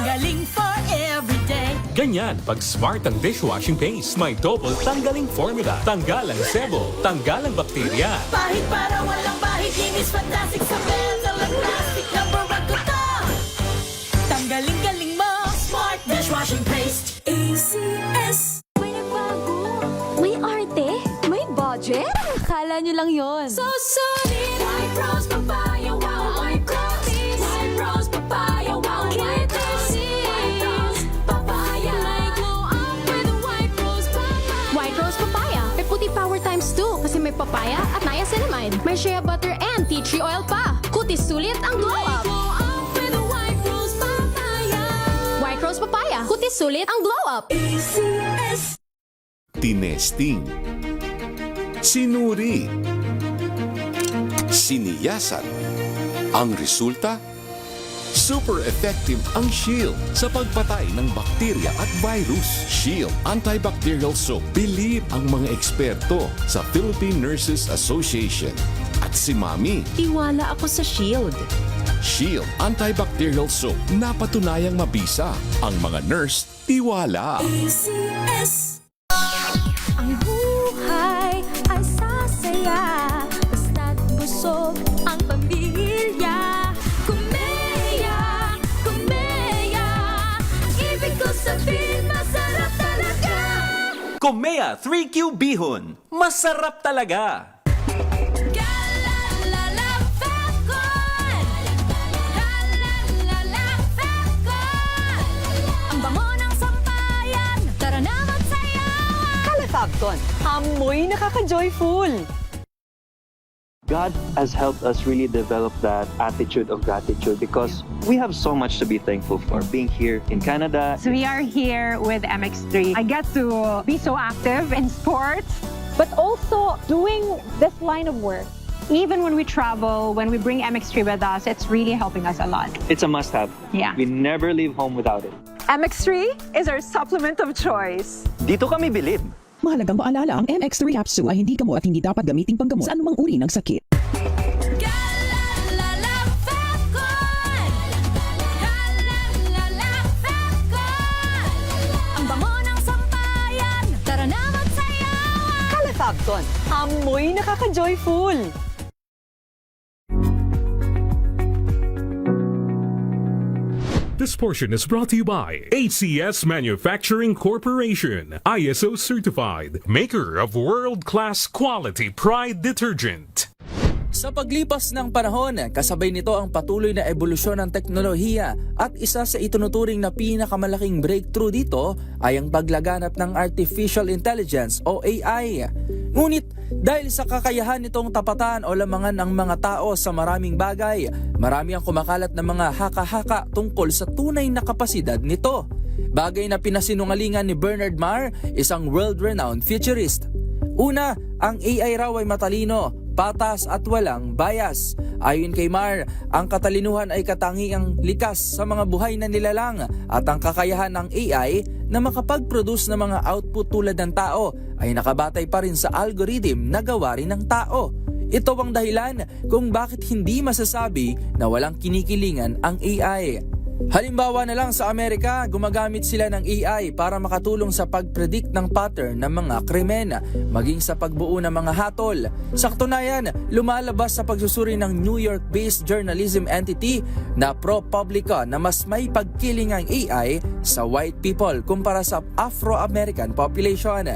Tanggaling for everyday. Ganyan pag smart ang dishwashing paste. May double tanggaling formula. Tanggal ang sebo, tanggal ang bakterya. Bahid para walang bahid. Linis fantastic sa metal at plastic. Number one ko to. Tanggaling-galing mo. Smart dishwashing paste. ACS. May nagbago. May arte. May budget. Akala nyo lang yon. So solid. White rose papaya. Wow, white rose. White rose papaya. Wow, white rose. White rose papaya. May glow up with white rose papaya. White rose papaya. May puti power times 2 kasi may papaya at niacinamide. May shea butter and tea tree oil pa. Kutis sulit ang glow up. Glow up with white rose papaya. White rose papaya. Kutis sulit ang glow up. ACS. Tinesting, sinuri, siniyasan. Ang resulta? Super effective ang Shield sa pagpatay ng bakterya at virus. Shield Antibacterial Soap. Believe ang mga eksperto sa Philippine Nurses Association. At si Mami, Tiwala ako sa Shield. Shield Antibacterial Soap. Napatunayang mabisa. Ang mga nurse, tiwala. ACS. Ang buhay ay sasaya. Basta't busog ang pamilya. Kumeya, kumeya. Ibig ko sabihin, masarap talaga. Komea 3Q Bihon. Masarap talaga! Galalala Falcon. Galalala Falcon. Ang bango ng sampayan. Tara na magsayawan. Calefabton, amoy nakaka-joyful. God has helped us really develop that attitude of gratitude because we have so much to be thankful for. Being here in Canada, So we are here with MX3. I get to be so active in sports, but also doing this line of work. Even when we travel, when we bring MX3 with us, it's really helping us a lot. it's a must-have. Yeah. We never leave home without it. MX3 is our supplement of choice. Dito kami bilib. Mahalagang paalala, ang MX3 capsule ay hindi gamot at hindi dapat gamiting panggamot sa anumang uri ng sakit. Galalala Falcon. Galalala Falcon. Ang bango ng sampayan. Tara na magsayawan. Calefabton, amoy nakaka-joyful. This portion is brought to you by ACS Manufacturing Corporation, ISO certified, maker of world-class quality Pride detergent. Sa paglipas ng panahon, kasabay nito ang patuloy na ebolusyon ng teknolohiya at isa sa itunuturing na pinakamalaking breakthrough dito ay ang paglaganap ng Artificial Intelligence o AI. Ngunit dahil sa kakayahan nitong tapatan o lamangan ng mga tao sa maraming bagay, marami ang kumakalat na mga haka-haka tungkol sa tunay na kapasidad nito. Bagay na pinasinungalingan ni Bernard Marr, isang world-renowned futurist. Una, ang AI raw ay matalino, patas at walang bias. Ayon kay Marr, ang katalinuhan ay katangiang likas sa mga buhay na nilalang at ang kakayahan ng AI na makapag-produce ng mga output tulad ng tao ay nakabatay pa rin sa algorithm na gawa rin ng tao. Ito ang dahilan kung bakit hindi masasabi na walang kinikilingan ang AI. Halimbawa na lang sa Amerika, gumagamit sila ng AI para makatulong sa pag-predict ng pattern ng mga krimen, maging sa pagbuo ng mga hatol. Sa katunayan, lumalabas sa pagsusuri ng New York-based journalism entity na ProPublica na mas may pagkiling ang AI sa white people kumpara sa Afro-American population.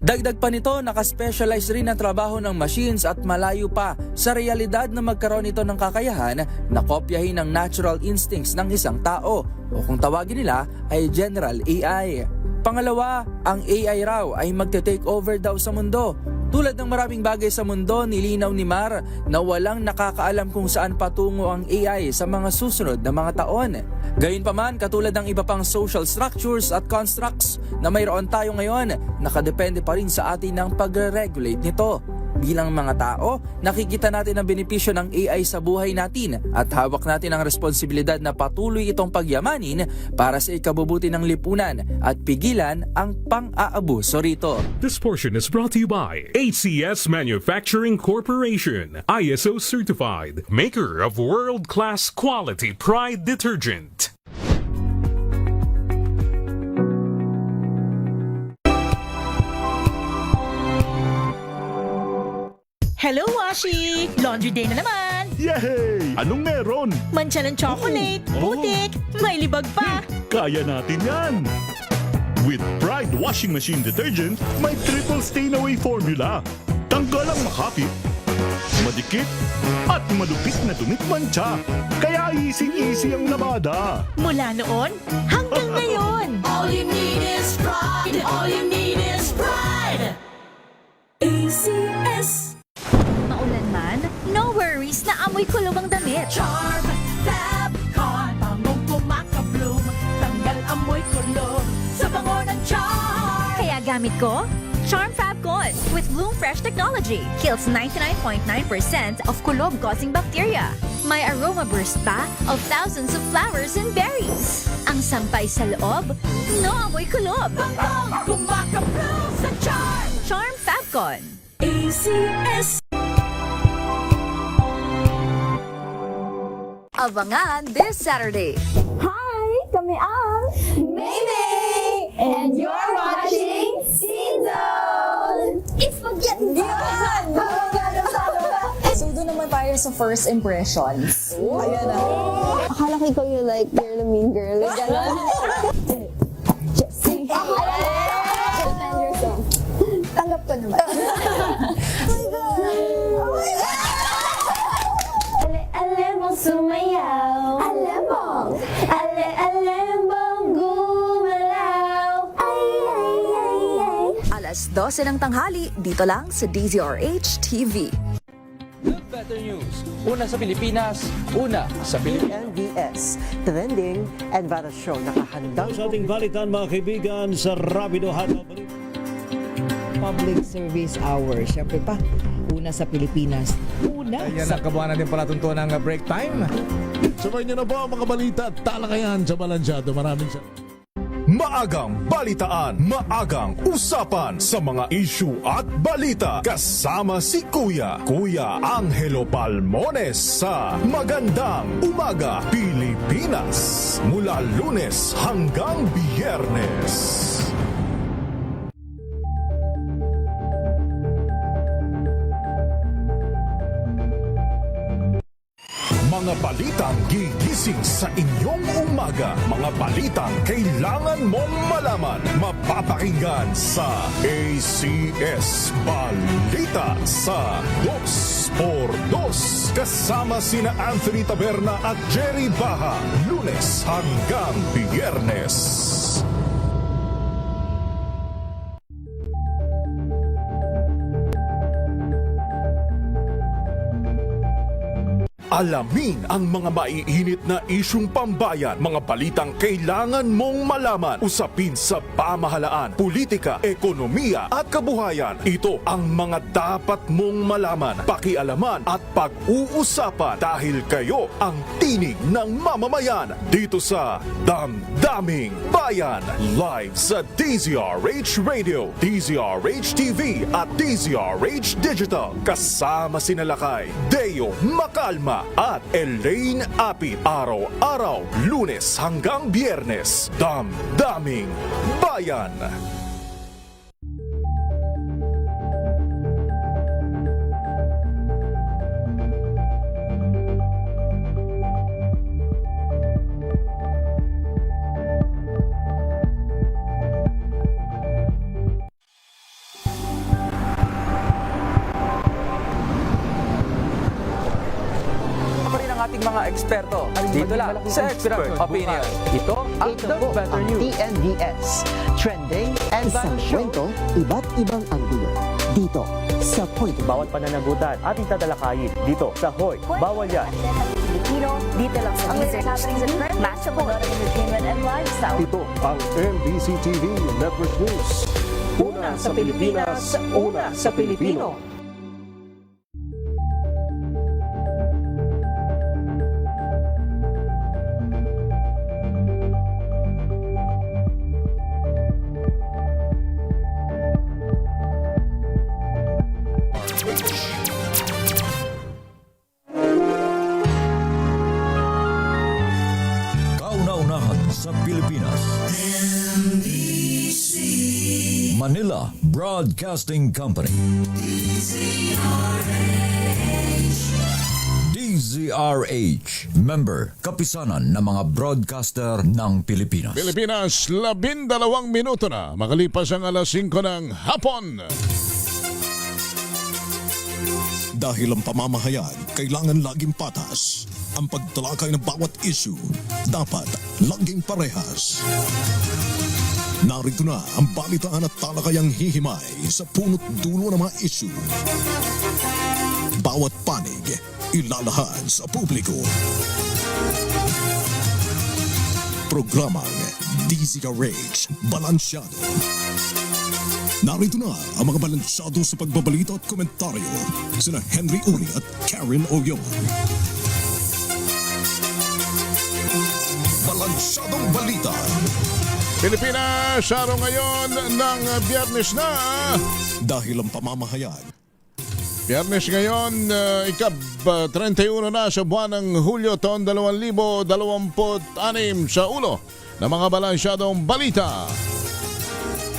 Dagdag pa nito, nakaspecialize rin ang trabaho ng machines at malayo pa sa realidad na magkaroon ito ng kakayahan na kopyahin ang natural instincts ng isang tao o kung tawagin nila ay General AI. Pangalawa, ang AI raw ay magte-take over daw sa mundo. Tulad ng maraming bagay sa mundo, nilinaw ni Marr na walang nakakaalam kung saan patungo ang AI sa mga susunod na mga taon. Gayunpaman, katulad ng iba pang social structures at constructs na mayroon tayo ngayon, nakadepende pa rin sa atin ang pagre-regulate nito. Bilang mga tao, nakikita natin ang benepisyo ng AI sa buhay natin at hawak natin ang responsibilidad na patuloy itong pagyamanin para sa ikabubuti ng lipunan at pigilan ang pang-aabuso rito. This portion is brought to you by ACS Manufacturing Corporation, ISO certified, maker of world-class quality Pride detergent. Hello, Washi! Laundry day na naman! Yay! Anong meron? Mancha ng chocolate, putik, may libag pa! Kaya natin yan! With Pride Washing Machine Detergent, may triple stain-away formula. Tanggal ang makapit, madikit, at malupit na dumit mancha. Kaya easy-easy ang labada. Mula noon hanggang ngayon! All you need is pride. All you need is pride. ACS. Maulan man, no worries na amoy kulog ang damit. Charm Fab Con. Bangong kumakabloom. Tanggal amoy kulog sa bango ng charm. Kaya gamit ko, Charm Fabcon with Bloom Fresh technology. Kills 99.9% of kulob-causing bacteria. May aroma burst pa of thousands of flowers and berries. Ang sampay sa loob, no amoy kulob. Bangong kumakabloom sa charm. Charm Fabcon. ACS. Abangan this Saturday. Hi, kami ang Maymay, and you're watching Scene Zone. It's spaghetti zone. So doon naman tayo sa first impressions. Ayan na. Akala ko ikaw yung like, you're the mean girl. Like, gano'n. Jessie. Defend yourself. Tanggap ko naman. Alemong sumayaw. Alembong gumalaw. Alas 12 ng tanghali, dito lang sa DZRH TV. The Better News. Una sa Pilipinas, una sa Pilipinas. NBS, trending and viral show. Nakahandang Sa ating balitan mga kaibigan sa Rapido Hataw. Public Service Hour. Siyempre pa, una sa Pilipinas. Una Yan ang kabuhanan din pala tuntunan ng break time. Sabay niyo na po ang mga balita at talakayan sa Balansyado. Maraming Maagang balitaan, maagang usapan sa mga issue at balita. Kasama si Kuya Angelo Palmones sa Magandang Umaga Pilipinas. Mula Lunes hanggang Biyernes. Mga balitang gigising sa inyong umaga. Mga balitang kailangan mong malaman. Mapapakinggan sa ACS Balita sa 2x2. Kasama sina Anthony Taberna at Jerry Baha. Lunes hanggang Biyernes. Alamin ang mga maiinit na isyung pambayan, mga balitang kailangan mong malaman, usapin sa pamahalaan, politika, ekonomiya at kabuhayan. Ito ang mga dapat mong malaman, pakialaman at pag-uusapan dahil kayo ang tinig ng mamamayan dito sa Damdaming Bayan. Live sa DZRH Radio, DZRH TV at DZRH Digital. Kasama sina Lakay, Deo Macalma at Elaine Apit. Araw-araw, Lunes hanggang Biyernes. Damdaming Bayan. Ating mga eksperto. Dito lang sa Expert Opinion. Ito ang The Better News. TNVS, trending and viral show. iba't ibang anggulo. Dito sa Point. Bawat pananagutan ating tatalakayin dito sa Hoy. Bawal yan. Filipino, dito lang sa music happenings and current match of entertainment and lifestyle. Ito ang MBC TV Network News. Una sa Pilipinas, una sa Pilipino. Kauna-unahan sa Pilipinas. Manila Broadcasting Company. DZRH, member, kapisanan ng mga broadcaster ng Pilipinas. Pilipinas, 12 minuto na makalipas ang alas 5 ng hapon. Dahil ang pamamahayag kailangan laging patas. Ang pagtalakay ng bawat issue dapat laging parehas. Narito na ang balitaan at talakayang hihimay sa punot dulo ng mga issue. Bawat panig ilalahad sa publiko. Programang DZRH Balansyado. Narito na ang mga balansyado sa pagbabalita at komentaryo sina Henry Uri at Karen Oyong. Balansyadong Balita. Pilipinas, araw ngayon ng Biyernes na. Dahil ang pamamahayag. Biyernes ngayon, ikab-31 na sa buwan ng Hulyo taon 2026 sa ulo ng mga balansyadong balita.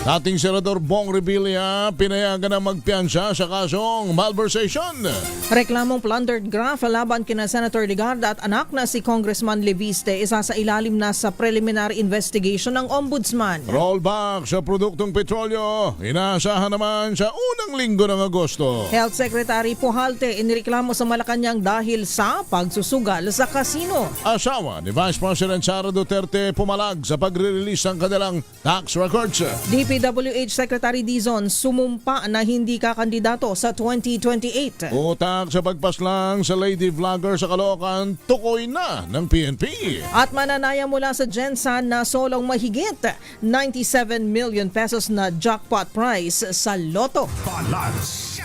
Dating Senador Bong Revilla pinayagan na magpiyansa sa kasong malversation. Reklamong plundered graft laban kina Senator Legarda at anak na si Congressman Leviste isa sa ilalim na sa preliminary investigation ng Ombudsman. Rollback sa produktong petrolyo, inaasahan naman sa unang linggo ng Agosto. Health Secretary Pujalte inireklamo sa Malacanang dahil sa pagsusugal sa kasino. Asawa ni Vice President Sara Duterte pumalag sa pagre-release ng kanilang tax records. DPWH Secretary Dizon sumumpa na hindi kakandidato sa 2028. Utak sa pagpaslang sa lady vlogger sa Caloocan, tukoy na ng PNP. At mananaya mula sa Gensan na solong mahigit 97 million pesos na jackpot prize sa Lotto.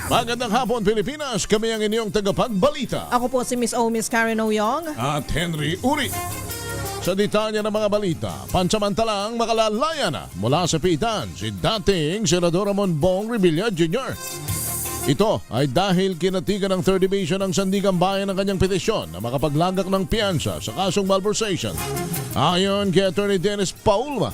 Magandang hapon Pilipinas, kami ang inyong tagapagbalita. Ako po si Miss Miss Karen Oyong. At Henry Uri. Sa detalye ng mga balita, pansamantalang makalalaya na mula sa pitan si dating Senador Ramon Bong Revilla Jr. Ito ay dahil kinatigan ng 3rd Division ng Sandigan Bayan ng kanyang petisyon na makapaglagak ng piyansa sa kasong malversation. Ayon kay Attorney Dennis Paulma,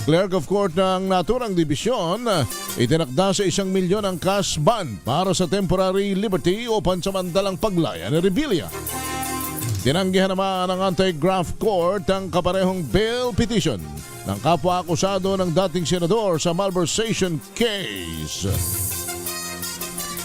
Clerk of Court ng naturang dibisyon, itinakda sa 1 milyon ang cash bond para sa temporary liberty o pansamantalang paglaya ni Revilla. Tinanggihan naman ng Anti-Graft Court ang kaparehong bail petition ng kapwa-akusado ng dating senador sa malversation case.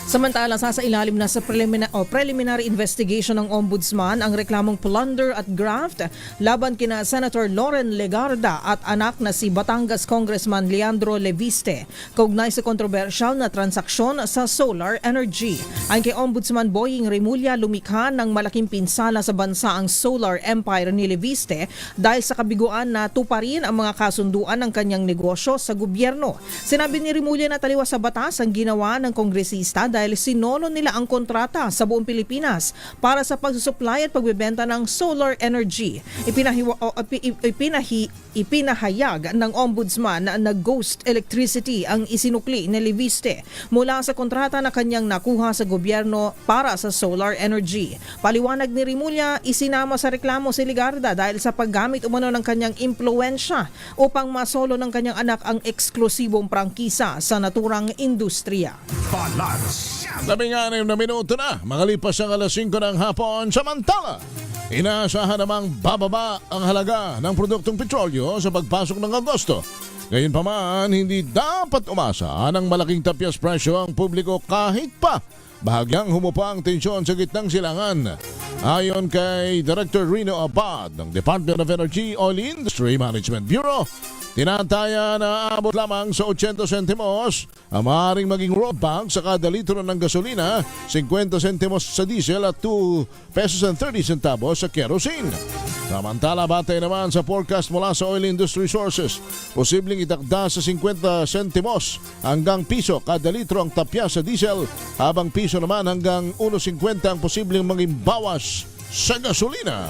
Samantala, sa ilalim na sa preliminary investigation ng Ombudsman ang reklamong plunder at graft laban kina Senator Loren Legarda at anak na si Batangas Congressman Leandro Leviste kaugnay sa kontrobersyal na transaksyon sa solar energy. Ayon kay Ombudsman Boying Remulla, lumikha ng malaking pinsala sa bansa ang solar empire ni Leviste dahil sa kabiguan na tuparin ang mga kasunduan ng kanyang negosyo sa gobyerno. Sinabi ni Remulla na taliwas sa batas ang ginawa ng kongresista dahil sinolo nila ang kontrata sa buong Pilipinas para sa pagsusupply at pagbebenta ng solar energy. Ipinahayag ng Ombudsman na ghost electricity ang isinukli ni Leviste mula sa kontrata na kanyang nakuha sa gobyerno para sa solar energy. Paliwanag ni Remulla, isinama sa reklamo si Legarda dahil sa paggamit umano ng kanyang impluensya upang masolo ng kanyang anak ang eksklusibong prangkisa sa naturang industriya. 16 na minuto na makalipas ang alas 5 ng hapon. Samantala, inaasahan namang bababa ang halaga ng produktong petrolyo sa pagpasok ng Agosto. Gayunpaman, hindi dapat umasa ng malaking tapyas presyo ang publiko kahit pa bahagyang humupa ang tensyon sa gitnang silangan. Ayon kay Director Rino Abad ng Department of Energy Oil Industry Management Bureau, tinataya na abot lamang sa 80 sentimos ang maaaring maging rollback sa kada litro ng gasolina, 50 sentimos sa diesel at 2 pesos and 30 centavos sa kerosene. Samantala, batay naman sa forecast mula sa Oil Industry Sources, posibleng itakda sa 50 sentimos hanggang piso kada litro ang tapya sa diesel, habang piso naman hanggang 1.50 ang posibleng maging bawas sa gasolina.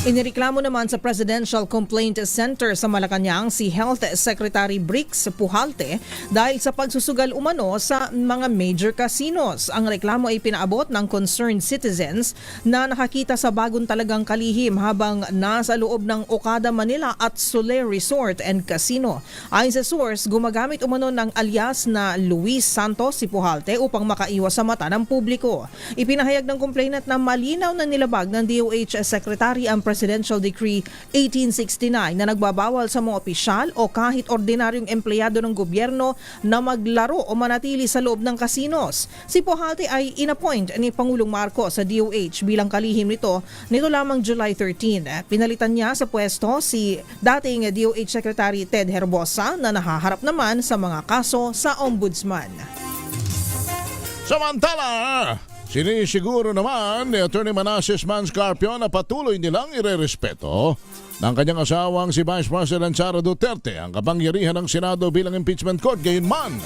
Inireklamo naman sa Presidential Complaint Center sa Malacanang si Health Secretary Brix Pujalte dahil sa pagsusugal umano sa mga major casinos. Ang reklamo ay pinaabot ng concerned citizens na nakakita sa bagong talagang kalihim habang nasa loob ng Okada Manila at Soler Resort and Casino. Ayon sa source, gumagamit umano ng alias na Luis Santos si Pujalte upang makaiwas sa mata ng publiko. Ipinahayag ng complainant na malinaw na nilabag ng DOH Secretary ang Presidential Decree 1869 na nagbabawal sa mga opisyal o kahit ordinaryong empleyado ng gobyerno na maglaro o manatili sa loob ng casinos. Si Pujalte ay inappoint ni Pangulong Marcos sa DOH bilang kalihim nito lamang July 13. Pinalitan niya sa pwesto si dating DOH Secretary Ted Herbosa na nahaharap naman sa mga kaso sa Ombudsman. Samantala, sinisiguro naman ni Atty. Manasseh Manscarpio na patuloy nilang irerespeto ng kanyang asawang si Vice President Sara Duterte ang kapangyarihan ng Senado bilang impeachment court. Gayunman,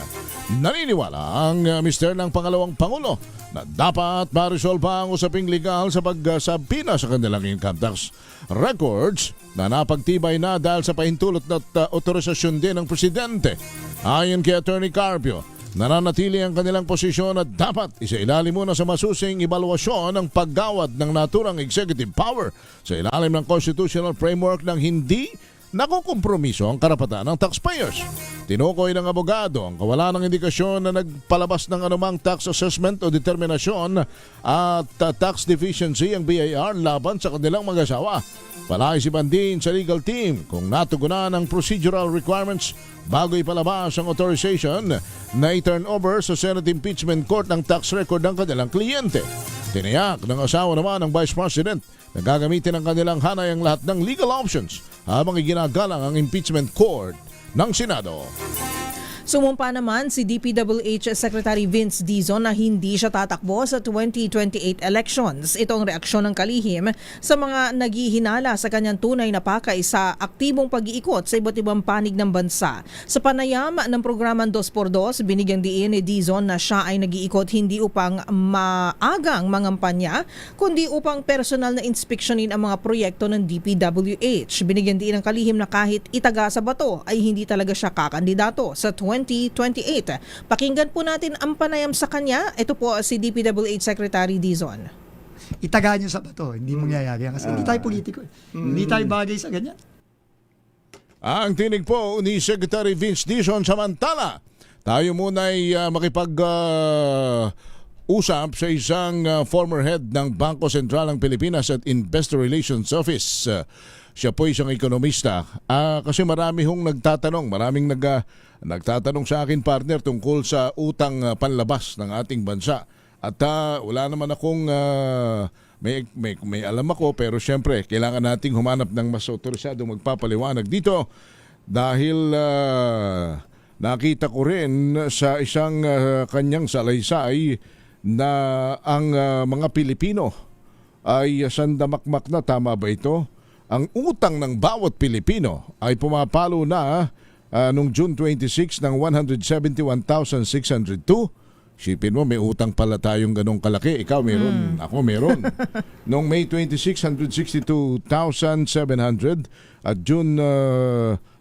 naniniwala ang mister ng pangalawang Pangulo na dapat ma-resolve ang usaping legal sa pagsabina sa kanilang income tax records na napagtibay na dahil sa pahintulot na otorisasyon din ng Presidente. Ayon kay Atty. Carpio, nananatili ang kanilang posisyon at dapat isailalim muna sa masusing ebaluasyon ng paggawad ng naturang executive power sa ilalim ng constitutional framework ng hindi nakukompromiso ang karapatan ng taxpayers. Tinukoy ng abogado ang kawalan ng indikasyon na nagpalabas ng anumang tax assessment o determinasyon at tax deficiency ang BIR laban sa kanilang mag-asawa. Palaisipan din sa legal team kung natugunan ang procedural requirements bago ipalabas ang authorization na i-turn over sa Senate Impeachment Court ng tax record ng kanilang kliyente. Tiniyak ng asawa naman ng Vice President na gagamitin ang kanilang hanay ang lahat ng legal options habang iginagalang ang impeachment court ng Senado. Sumumpa naman si DPWH Secretary Vince Dizon na hindi siya tatakbo sa 2028 elections. Ito ang reaksyon ng kalihim sa mga naghihinala sa kanyang tunay na pakay sa aktibong pag-iikot sa iba't ibang panig ng bansa. Sa panayam ng programang 2x2, binigyang diin ni Dizon na siya ay nag-iikot hindi upang maagang mangampanya, kundi upang personal na inspeksyonin ang mga proyekto ng DPWH. Binigyan diin ng kalihim na kahit itaga sa bato ay hindi talaga siya kakandidato sa 2028. Pakinggan po natin ang panayam sa kanya. Ito po si DPWH Secretary Dizon. Itaga niyo sa bato, hindi mangyayari yan kasi hindi tayo politiko. Hindi tayo bagay sa ganyan. Ang tinig po ni Secretary Vince Dizon. Samantala, tayo muna ay usap sa isang former head ng Bangko Sentral ng Pilipinas at Investor Relations Office. Siya po isang ekonomista. Kasi marami hong nagtatanong, nagtatanong sa akin, partner, tungkol sa utang panlabas ng ating bansa. At wala naman akong may alam ako, pero syempre kailangan nating humanap ng mas otorisadong magpapaliwanag dito dahil nakita ko rin sa isang kanyang salaysay na ang mga Pilipino ay sandamakmak na. Tama ba ito? Ang utang ng bawat Pilipino ay pumapalo na nung June 26 ng 171,602. Sipin mo, may utang pala tayong ganong kalaki. Ikaw meron, ako meron. Noong May 26, 162,700 at June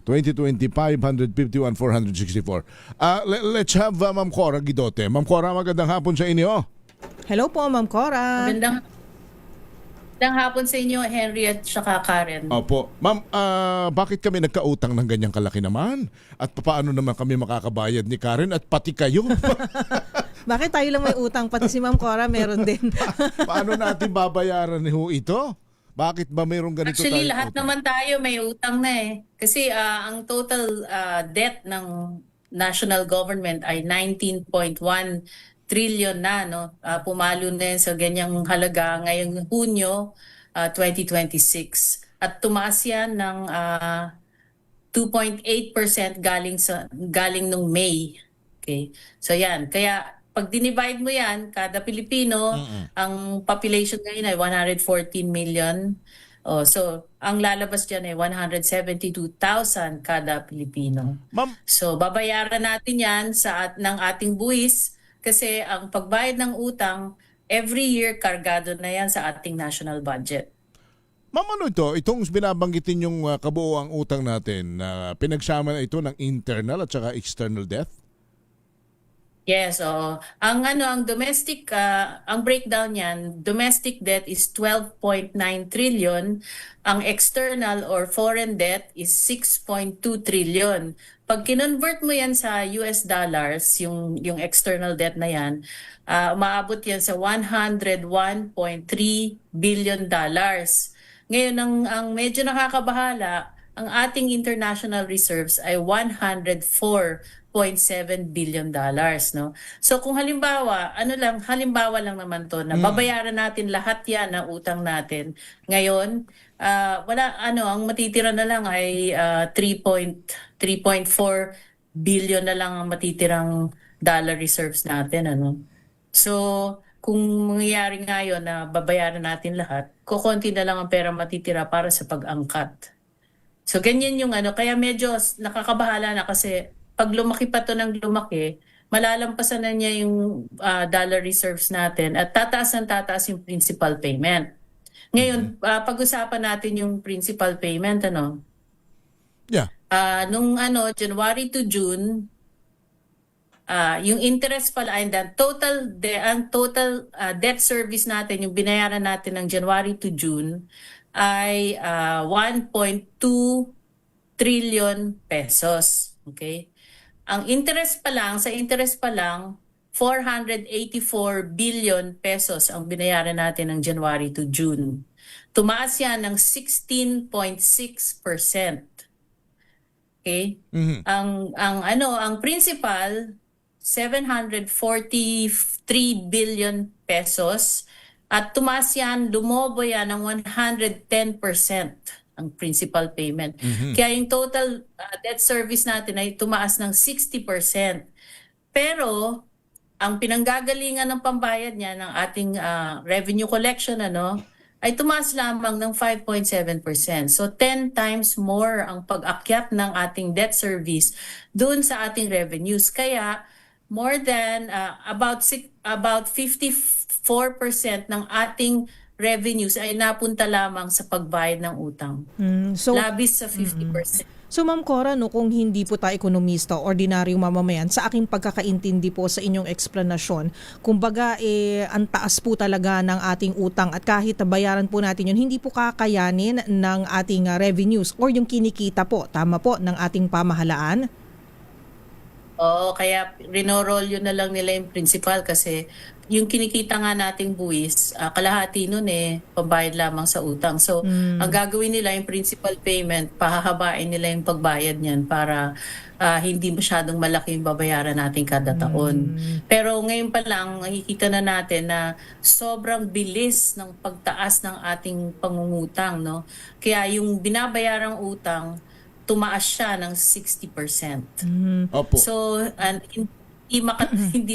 2025, 151,464. Let's have Ma'am Cora Guidote. Ma'am Cora, magandang hapon sa inyo. Hello po, Ma'am Cora. Magandang hapon sa inyo, Henry at saka Karen. Opo. Ma'am, bakit kami nagkautang ng ganyang kalaki naman? At paano naman kami makakabayad ni Karen at pati kayo? Bakit tayo lang may utang? Pati si Ma'am Cora meron din. Paano natin babayaran ito? Bakit ba mayroong ganito? Actually, tayo lahat utang? naman tayo may utang na eh. Kasi ang total debt ng national government ay 19.1 trillion na, no? Pumalo na yan sa ganyang halaga ngayong Hunyo 2026. At tumaas yan ng 2.8% galing nung May. Okay? So yan, kaya pag dinivide mo yan, kada Pilipino, ang population ngayon ay 114 million. So, ang lalabas dyan ay 172,000 kada Pilipino. So, babayaran natin yan ng ating buwis kasi ang pagbayad ng utang, every year kargado na yan sa ating national budget. Ma'am, ano itong binabanggitin yung kabuoang utang natin, pinagsama na ito ng internal at saka external debt? Yes, oo. Ang domestic, ang breakdown niyan, domestic debt is 12.9 trillion, ang external or foreign debt is 6.2 trillion. Pag kinonvert mo yan sa US dollars, yung external debt na yan, umaabot yan sa 101.3 billion dollars. Ngayon, ang medyo nakakabahala, ang ating international reserves ay 104.7 billion dollars, no? So kung halimbawa, halimbawa lang naman to na babayaran natin lahat 'yan ng utang natin. Ngayon, ang matitira na lang ay 3.4 billion na lang ang matitirang dollar reserves natin, ano. So kung mangyayari ngayon na babayaran natin lahat, kukonti na lang ang pera matitira para sa pag-angkat. So ganyan yung kaya medyo nakakabahala na kasi pag lumaki pa to ng lumaki, malalampasan na niya yung dollar reserves natin at tataas yung principal payment. Ngayon, pag-usapan natin yung principal payment, Yeah. Nung January to June, yung interest pala ay ang total debt service natin, yung binayaran natin ng January to June ay 1.2 trillion pesos. Okay? Ang interest pa lang, 484 billion pesos ang binayaran natin ng January to June. Tumaas yan ng 16.6%. Okay? Ang principal 743 billion pesos at tumaas yan, lumobo yan ng 110% ang principal payment. Kaya yung total debt service natin ay tumaas ng 60%. Pero ang pinanggagalingan ng pambayad niya ng ating revenue collection ay tumaas lamang ng 5.7%. So 10 times more ang pag-akyat ng ating debt service doon sa ating revenues. Kaya more than about 54% ng ating revenues ay napunta lamang sa pagbayad ng utang. Labis sa 50%. So Ma'am Cora, kung hindi po tayo ekonomista, ordinaryong mamamayan, sa aking pagkakaintindi po sa inyong eksplanasyon, kumbaga ang taas po talaga ng ating utang at kahit bayaran po natin yun, hindi po kakayanin ng ating revenues or yung kinikita po, tama po, ng ating pamahalaan? Oo, kaya rinorol yun na lang nila yung principal kasi yung kinikita nga nating buwis, kalahati nun pambayad lamang sa utang. So, ang gagawin nila yung principal payment, pahahabain nila yung pagbayad niyan para hindi masyadong malaki yung babayaran natin kada taon. Pero ngayon pa lang, nakikita na natin na sobrang bilis ng pagtaas ng ating pangungutang, no? Kaya yung binabayarang utang, tumaas siya ng 60%. Opo. So, hindi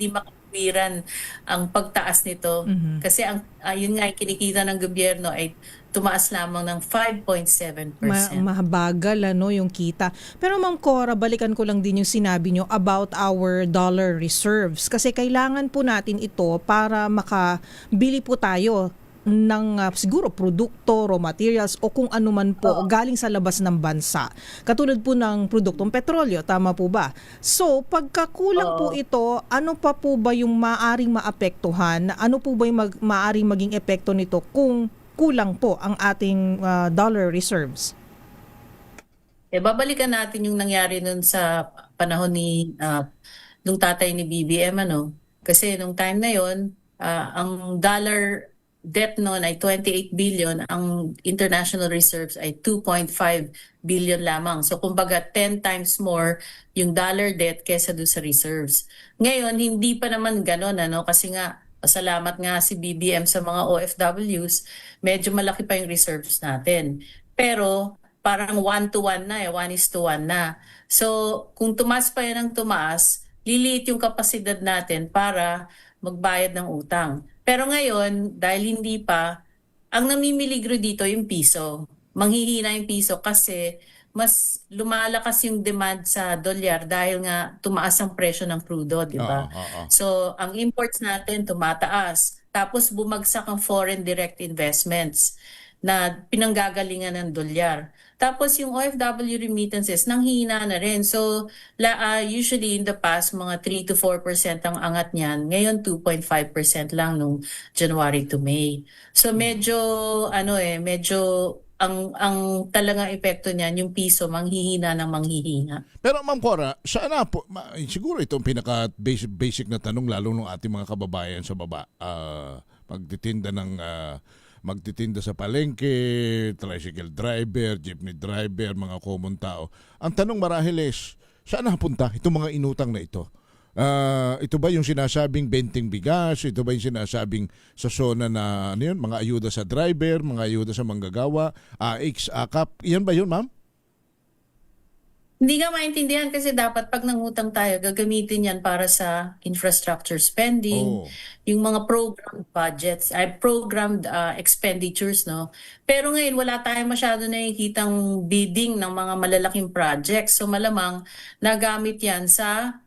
makatwiran ang pagtaas nito kasi yun nga yung kinikita ng gobyerno ay tumaas lamang ng 5.7%. Mabagal yung kita. Pero Ma'am Cora, balikan ko lang din yung sinabi nyo about our dollar reserves kasi kailangan po natin ito para makabili po tayo ng siguro produkto, raw materials o kung ano man po galing sa labas ng bansa. Katulad po ng produktong petrolyo, tama po ba? So, pagkakulang po ito, ano pa po ba yung maaring maapektuhan? Ano po ba yung maaring maging epekto nito kung kulang po ang ating dollar reserves? Babalikan natin yung nangyari nun sa panahon nung tatay ni BBM, Kasi nung time na yon, ang dollar debt noon ay 28 billion, ang international reserves ay 2.5 billion lamang. So kumbaga 10 times more yung dollar debt kesa doon sa reserves. Ngayon, hindi pa naman gano'n, kasi nga, pasalamat nga si BBM sa mga OFWs, medyo malaki pa yung reserves natin. Pero parang 1-to-1 na 1:1 na. So kung tumaas pa yan ng tumaas, liliit yung kapasidad natin para magbayad ng utang. Pero ngayon, dahil hindi pa, ang namimiligro dito yung piso. Manghihina yung piso kasi mas lumalakas yung demand sa dolyar dahil nga tumaas ang presyo ng crudo, di ba? So, ang imports natin tumataas. Tapos bumagsak ang foreign direct investments. na pinanggagalingan ng dolyar. Tapos yung OFW remittances nanghihina na rin. So usually in the past mga 3 to 4% ang angat niyan. Ngayon 2.5% lang nung January to May. So medyo medyo ang talagang epekto niyan yung piso manghihina ng manghihina. Pero Ma'am Cora, saan na po, siguro itong pinaka basic na tanong lalo ng ating mga kababayan sa baba. Magtitinda sa palengke, tricycle driver, jeepney driver, mga common tao. Ang tanong marahil is, saan napunta itong mga inutang na ito? Ito ba yung sinasabing benting bigas? Ito ba yung sinasabing sa zona na mga ayuda sa driver, mga ayuda sa manggagawa, AX, AKAP? Yan ba yun, ma'am? Hindi ka maintindihan kasi dapat pag nangutang tayo, gagamitin yan para sa infrastructure spending, yung mga programmed budgets, programmed expenditures, no? Pero ngayon, wala tayong masyado nakikitang bidding ng mga malalaking projects. So malamang nagamit yan sa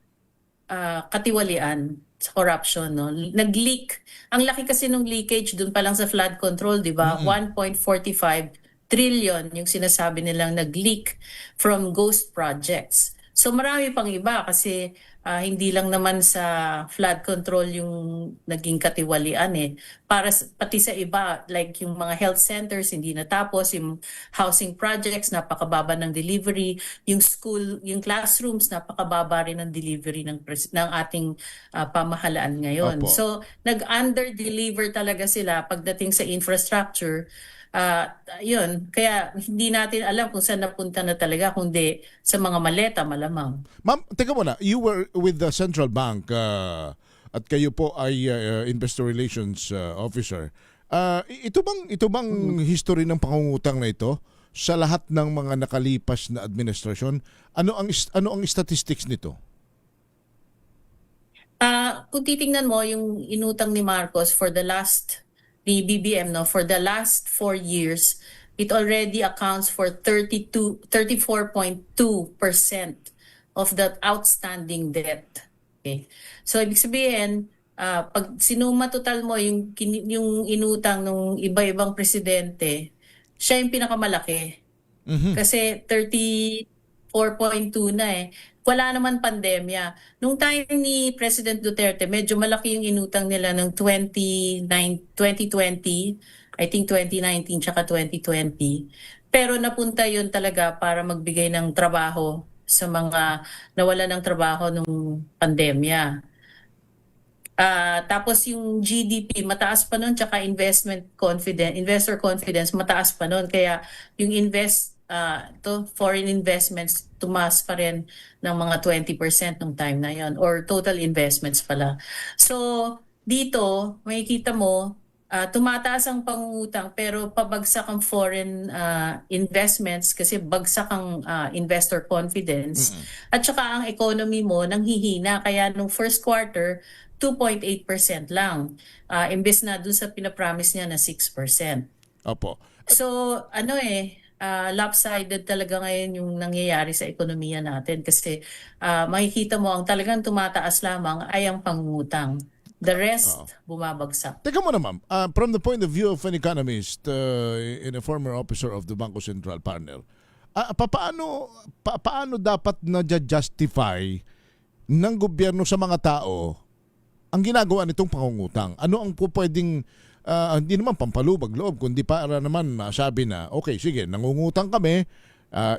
katiwalian, sa corruption, no? Nag-leak. Ang laki kasi nung leakage dun pa lang sa flood control, di ba? 1.45 trillion yung sinasabi nilang nag-leak from ghost projects. So marami pang iba kasi hindi lang naman sa flood control yung naging katiwalian eh. Pati sa iba, like yung mga health centers hindi natapos, yung housing projects napakababa ng delivery, yung school, yung classrooms napakababa rin ng delivery ng ating pamahalaan ngayon. Opo. So nag-under-deliver talaga sila pagdating sa infrastructure. Yun, kaya hindi natin alam kung saan napunta na talaga, kundi sa mga maleta malamang. Ma'am, teka muna, you were with the central bank at kayo po ay investor relations officer. Ito bang history ng pangungutang na ito sa lahat ng mga nakalipas na administrasyon? Ano ang statistics nito? Kung titingnan mo yung inutang ni Marcos ni BBM, no, for the last 4 years, it already accounts for 34.2% of the outstanding debt. Okay. So ibig sabihin, pag sinuma total mo yung inutang ng iba-ibang presidente, siya yung pinakamalaki. Kasi 34.2 na eh. Wala naman pandemya. Nung time ni President Duterte, medyo malaki yung inutang nila ng 2020, I think 2019 tsaka 2020. Pero napunta yun talaga para magbigay ng trabaho sa mga nawala ng trabaho nung pandemya. Tapos yung GDP, mataas pa nun, tsaka investor confidence, mataas pa nun. Kaya yung foreign investments, tumaas pa rin ng mga 20% nung time na yon, or total investments pala. So, dito, makikita mo, tumataas ang pangungutang pero pabagsak ang foreign investments kasi bagsak ang investor confidence. At saka ang economy mo nanghihina. Kaya nung first quarter, 2.8% lang. Imbes na dun sa pinapromise niya na 6%. Opo. So, lopsided talaga ngayon yung nangyayari sa ekonomiya natin kasi makikita mo ang talagang tumataas lamang ay ang pangungutang. The rest, bumabagsak. Teka muna ma'am, from the point of view of an economist and a former officer of the Bangko Sentral partner, paano dapat na-justify ng gobyerno sa mga tao ang ginagawa nitong pangungutang? Ano ang pwedeng hindi naman pampalubag loob, kundi para naman masabi na, okay, sige, nangungutang kami,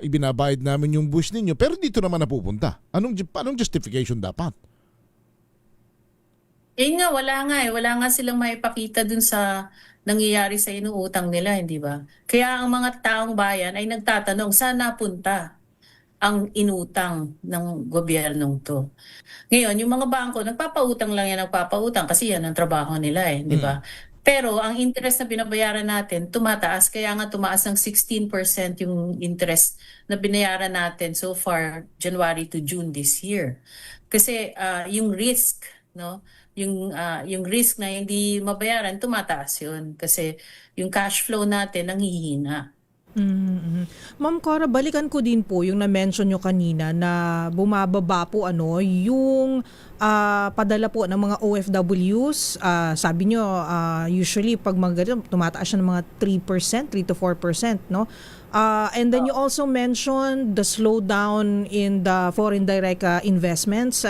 ibinabayad namin yung buwis ninyo, pero dito naman napupunta. Anong justification dapat? Wala nga silang maipakita dun sa nangyayari sa inuutang nila, hindi ba? Kaya ang mga taong bayan ay nagtatanong, saan napunta ang inutang ng gobyernong to? Ngayon, yung mga bangko, nagpapautang lang yan, kasi yan ang trabaho nila di ba? Pero ang interest na binabayaran natin, tumataas. Kaya nga tumaas ng 16% yung interest na binayaran natin so far, January to June this year. Kasi yung risk, no? Yung risk na hindi mabayaran, tumataas yun. Kasi yung cash flow natin nanghihina. Ma'am Cora, balikan ko din po yung na-mention nyo kanina na bumababa po yung padala po ng mga OFWs. Sabi nyo, usually pag tumataas siya ng mga 3%, 3 to 4%, no? And then you also mentioned the slowdown in the foreign direct investments.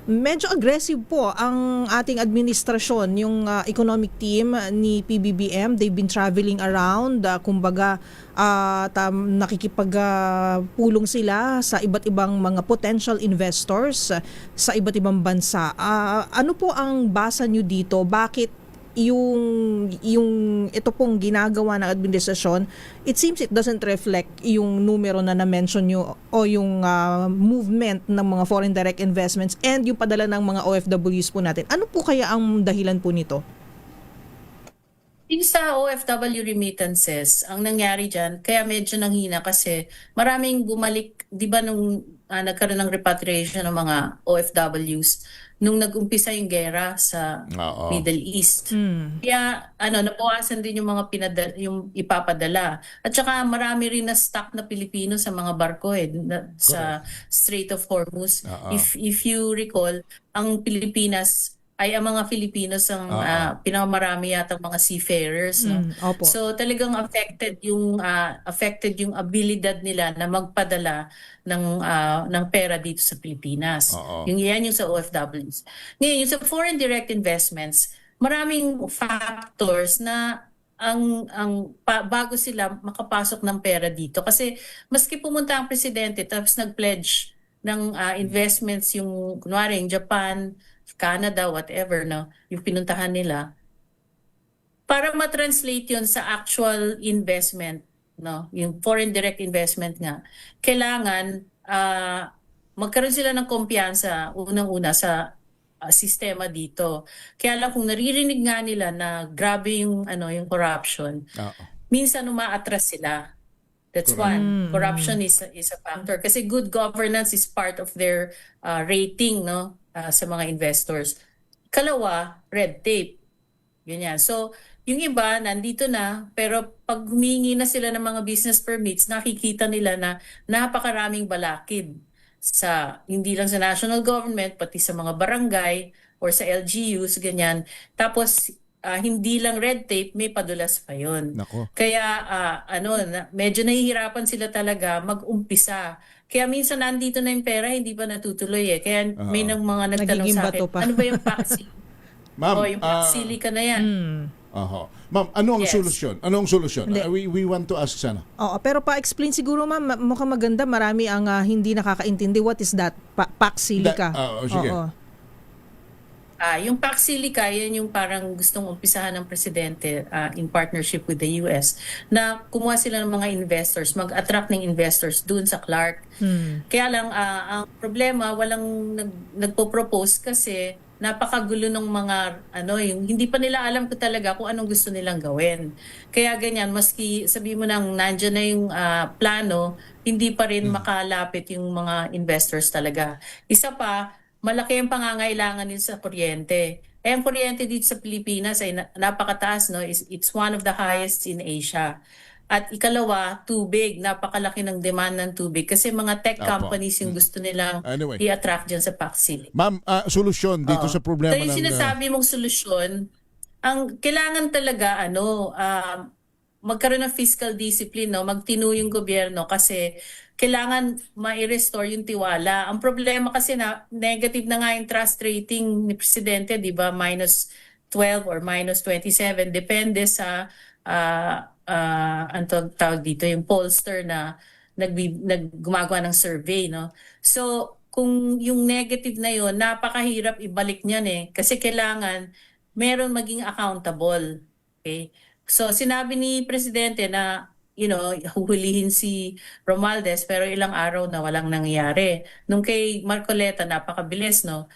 Medyo aggressive po ang ating administrasyon, yung economic team ni PBBM. They've been traveling around, kumbaga nakikipagpulong sila sa iba't ibang mga potential investors sa iba't ibang bansa. Ano po ang basa nyo dito? Bakit yung ito pong ginagawa ng administrasyon, it seems it doesn't reflect yung numero na na-mention nyo o yung movement ng mga foreign direct investments and yung padala ng mga OFWs po natin. Ano po kaya ang dahilan po nito? Yung sa OFW remittances, ang nangyari dyan, kaya medyo nanghina kasi maraming bumalik, di ba nung nagkaroon ng repatriation ng mga OFWs, nung nag-umpisa yung gera sa Middle East. Kaya nabawasan din yung mga yung ipapadala. At saka marami rin na stock na Pilipino sa mga barko sa Strait of Hormuz. If you recall, ang Pilipinas ay ang mga Filipinos ang pinakamarami yata mga seafarers, no? So talagang affected yung abilidad nila na magpadala ng pera dito sa Pilipinas. Yan yung sa OFWs. Ngayon, yung sa foreign direct investments, maraming factors na bago sila makapasok ng pera dito. Kasi maski pumunta ang presidente tapos nag-pledge ng investments yung kunwari yung Japan, Canada, whatever, no, yung pinuntahan nila, para ma-translate yun sa actual investment, no, yung foreign direct investment nga, kailangan magkaroon sila ng kumpiyansa unang-una sa sistema dito. Kaya lang kung naririnig nga nila na grabe yung corruption, minsan umaatras sila. That's one. Corruption is a factor kasi good governance is part of their rating, no, sa mga investors. Kalawa, red tape. Ganyan. So, yung iba nandito na, pero pag humingi na sila ng mga business permits, nakikita nila na napakaraming balakid sa hindi lang sa national government, pati sa mga barangay or sa LGUs, ganyan. Tapos hindi lang red tape, may padulas pa yun. Kaya medyo nahihirapan sila talaga mag-umpisa. Kaya minsan nandito na yung pera, hindi pa natutuloy eh. Kaya may nang mga nagtanong sa akin, ano ba yung paxi? Ma'am, yung paxili ka na yan. Ma'am, ano ang solusyon? Ano ang solusyon? We want to ask sana. Pero pa-explain siguro, ma'am, mukhang maganda. Marami ang hindi nakakaintindi. What is that? Paxili ka? Sige. Yung Paxilica, yan yung parang gustong umpisahan ng presidente in partnership with the US na kumuha sila ng mga investors, mag-attract ng investors dun sa Clark. Kaya lang, ang problema, walang nagpo-propose kasi napakagulo ng mga, yung hindi pa nila alam ko talaga kung anong gusto nilang gawin. Kaya ganyan, maski sabi mo nang nandyan na yung plano, hindi pa rin makalapit yung mga investors talaga. Isa pa, malaki ang pangangailangan nila sa kuryente. Ang kuryente dito sa Pilipinas ay napakataas, no? It's one of the highest in Asia. At ikalawa, tubig. Napakalaki ng demand ng tubig kasi mga tech companies yung gusto nilang i-attract dyan sa Paxili. Ma'am, solusyon dito sa problema so, yung sinasabi mong solusyon, ang kailangan talaga magkaroon ng fiscal discipline, no? Magtino yung gobyerno kasi kailangan ma-restore yung tiwala. Ang problema kasi na negative na nga yung trust rating ni Presidente, di ba? -12 or -27. Depende sa tawag dito, yung pollster na gumagawa ng survey, no? So, kung yung negative na yon, napakahirap ibalik niyan eh. Kasi kailangan meron maging accountable. Okay? So, sinabi ni Presidente na huhulihin si Romualdez pero ilang araw na walang nangyayari. Nung kay Marcoleta, napakabilis, no?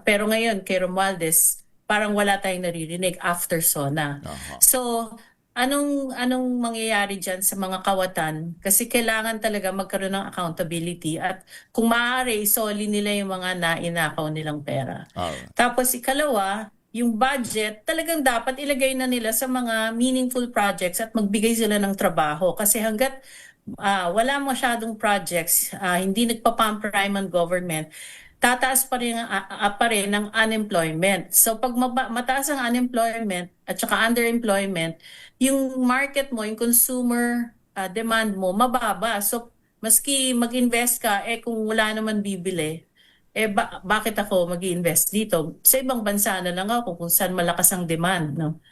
Pero ngayon, kay Romualdez, parang wala tayong naririnig after SONA. So, anong mangyayari dyan sa mga kawatan? Kasi kailangan talaga magkaroon ng accountability at kung maaari, isoli nila yung mga nainakaw nilang pera. Tapos ikalawa, yung budget, talagang dapat ilagay na nila sa mga meaningful projects at magbigay sila ng trabaho. Kasi hanggat wala masyadong projects, hindi nagpa-pamprime ang government, tataas pa rin ang unemployment. So pag mataas ang unemployment at saka underemployment, yung market mo, yung consumer demand mo, mababa. So maski mag-invest ka, kung wala naman bibili, bakit ako mag-i-invest dito? Sa ibang bansa na lang ako kung saan malakas ang demand. No?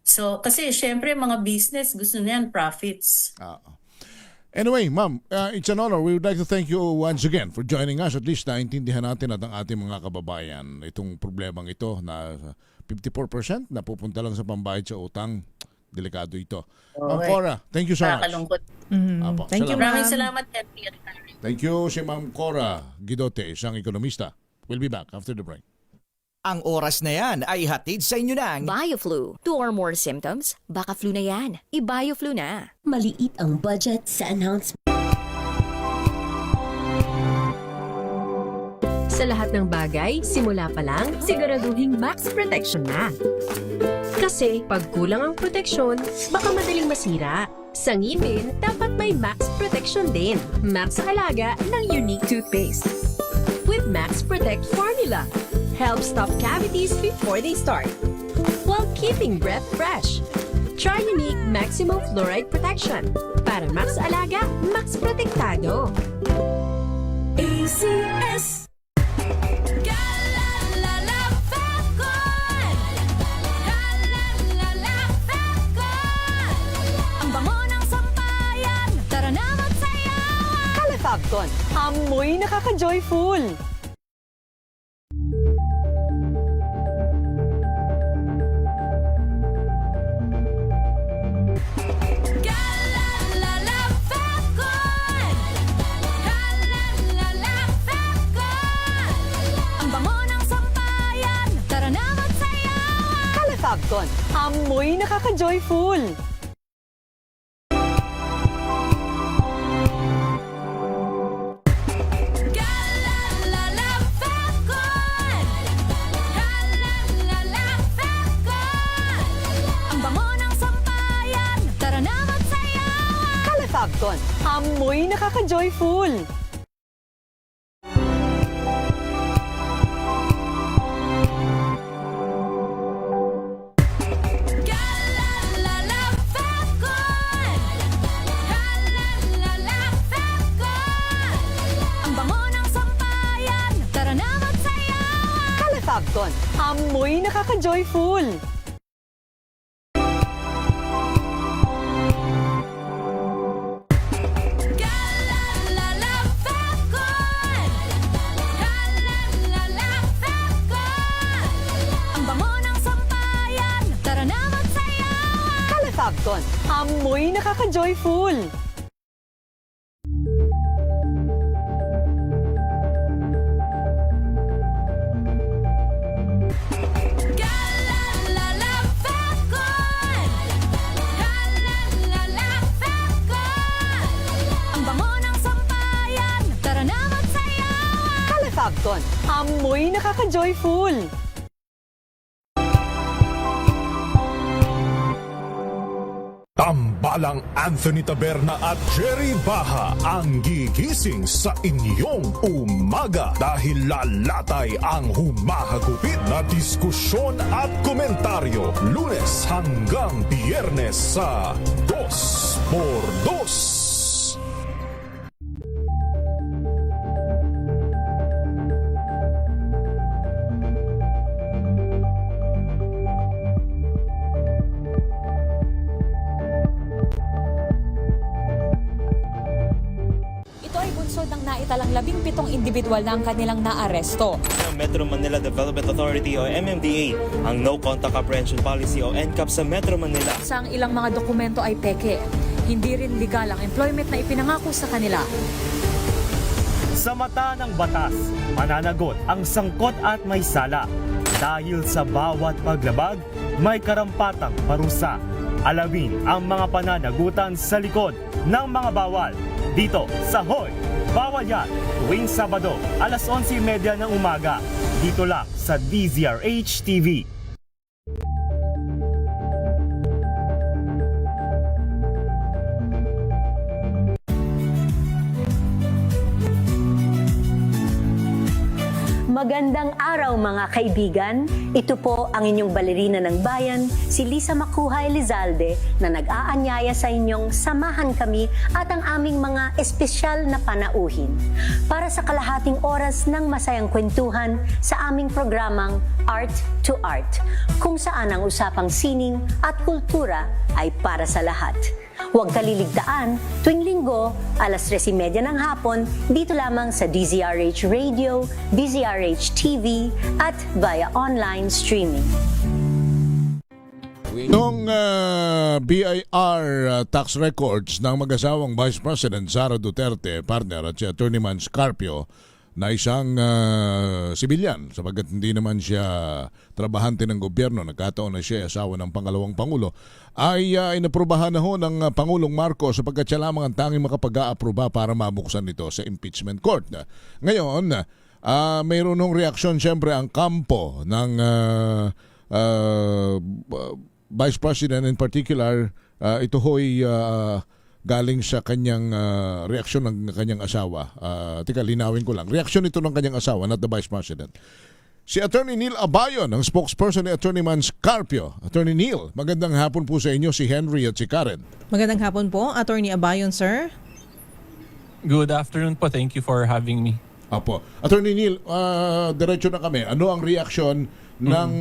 So kasi syempre mga business, gusto niyan profits. Anyway, ma'am, it's an honor. We would like to thank you once again for joining us. At least naintindihan natin at ang ating mga kababayan itong problemang ito na 54% na pupunta lang sa pambayad sa utang. Delikado ito. Ma'am Cora, thank you so much. Nakakalungkot. Apo, Thank you, salamat. Maraming salamat, Henry. Thank you si Ma'am Cora Guidote, isang ekonomista. We'll be back after the break. Ang oras na yan ay hatid sa inyo ng BioFlu. 2 or more symptoms? Baka flu na yan. I-BioFlu na. Maliit ang budget sa announcement. Sa lahat ng bagay, simula pa lang, siguraduhing max protection na. Kasi pag kulang ang proteksyon, baka madaling masira. Sa ngipin, dapat may max protection din. Max sa alaga ng Unique Toothpaste. With Max Protect Formula. Help stop cavities before they start, while keeping breath fresh. Try Unique Maximum Fluoride Protection. Para max alaga, max protektado. ACS. Ang bango ng sampayan, tara na magsayaw. Califabcon, amoy nakaka-joyful. Ang bango ng sampayan, tara na magsayaw. Califabcon, amoy nakaka-joyful. Ang bango ng sampayan, tara na magsayaw. Califabcon, amoy nakaka-joyful. Ang bango ng sampayan, tara na magsayaw. Califabcon, amoy nakaka-joyful. Ang bango ng sampayan, tara na magsayaw. Califabcon, amoy nakaka-joyful. Ang bango ng sampayan, tara na magsayaw. Califabcon, amoy nakaka-joyful. Tambalang Anthony Taberna at Jerry Baha ang gigising sa inyong umaga dahil lalatay ang humahagupit na diskusyon at komentaryo Lunes hanggang Biyernes sa 2x2. Ito ay bunsod ng naitalang 17 individual na ang kanilang naaresto. Ng Metro Manila Development Authority o MMDA ang No Contact Apprehension Policy o NCAP sa Metro Manila. Sa ang ilang mga dokumento ay peke. Hindi rin legal ang employment na ipinangako sa kanila. Sa mata ng batas, mananagot ang sangkot at may sala. Dahil sa bawat paglabag, may karampatang parusa. Alamin ang mga pananagutan sa likod ng mga bawal. Dito sa Hoy! Bawal Yan! Tuwing Sabado, alas 11:30 ng umaga. Dito lang sa DZRH TV. Magandang araw mga kaibigan. Ito po ang inyong balerina ng bayan, si Lisa Makuha Elizalde, na nag-aanyaya sa inyong samahan kami at ang aming mga espesyal na panauhin para sa kalahating oras ng masayang kwentuhan sa aming programang Art to Art, kung saan ang usapang sining at kultura ay para sa lahat. Huwag kaliligtaan, tuwing linggo, alas 3:30 ng hapon, dito lamang sa DZRH Radio, DZRH TV, at via online streaming. Noong BIR tax records ng mag-asawang Vice President Sara Duterte, partner, at si Attorney Man Scarpio, na isang sibilyan sapagkat hindi naman siya trabahante ng gobyerno, nagkataon na siya asawa ng pangalawang Pangulo, ay inaprubahan na ho ng Pangulong Marcos sapagkat siya lamang ang tanging makapag-aaproba para mabuksan ito sa impeachment court. Ngayon, mayroon ng reaksyon siyempre ang kampo ng Vice President in particular. Ito ho'y galing sa kanyang reaksyon ng kanyang asawa. Tika, linawin ko lang. Reaksyon ito ng kanyang asawa, not the Vice President. Si Attorney Neil Abayon, ang spokesperson ni Attorney Man Scarpio. Attorney Neil, magandang hapon po sa inyo, si Henry at si Karen. Magandang hapon po, Attorney Abayon, sir. Good afternoon po. Thank you for having me. Apo. Attorney Neil, diretso na kami. Ano ang reaksyon ng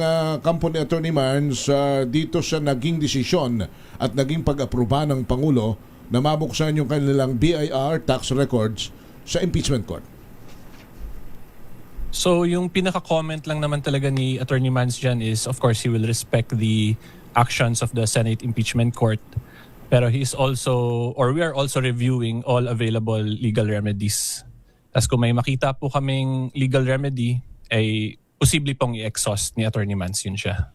kampo ni Attorney Mans dito sa naging desisyon at naging pag-aproba ng Pangulo na mabuksan yung kanilang BIR tax records sa impeachment court? So yung pinaka-comment lang naman talaga ni Attorney Mans dyan is, of course, he will respect the actions of the Senate Impeachment Court. Pero he is also, or we are also reviewing all available legal remedies. Tapos kung may makita po kaming legal remedy, ay posible pong i-exhaust ni Attorney Mans, yun siya.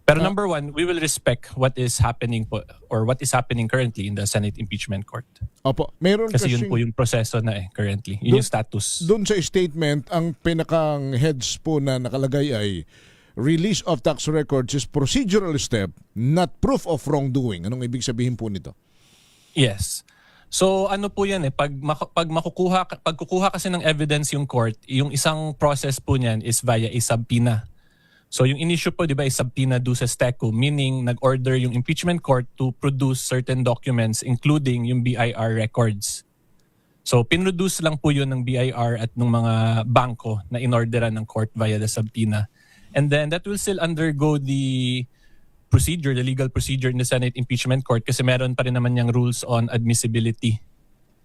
Pero number one, we will respect what is happening po, or what is happening currently in the Senate Impeachment Court. Opo, meron kasi yun po yung proseso na currently. Yun yung status. Doon sa statement, ang pinakang heads po na nakalagay ay release of tax records is procedural step, not proof of wrongdoing. Anong ibig sabihin po nito? Yes. So ano po yan pag kukuha kasi ng evidence yung court, yung isang process po niyan is via a subpoena. So yung in-issue po, di ba, is subpoena duces tecum, meaning nag-order yung impeachment court to produce certain documents including yung BIR records. So pinroduce lang po yun ng BIR at ng mga bangko na inorderan ng court via the subpoena. And then that will still undergo the procedure, the legal procedure in the Senate Impeachment Court kasi meron pa rin naman yung rules on admissibility.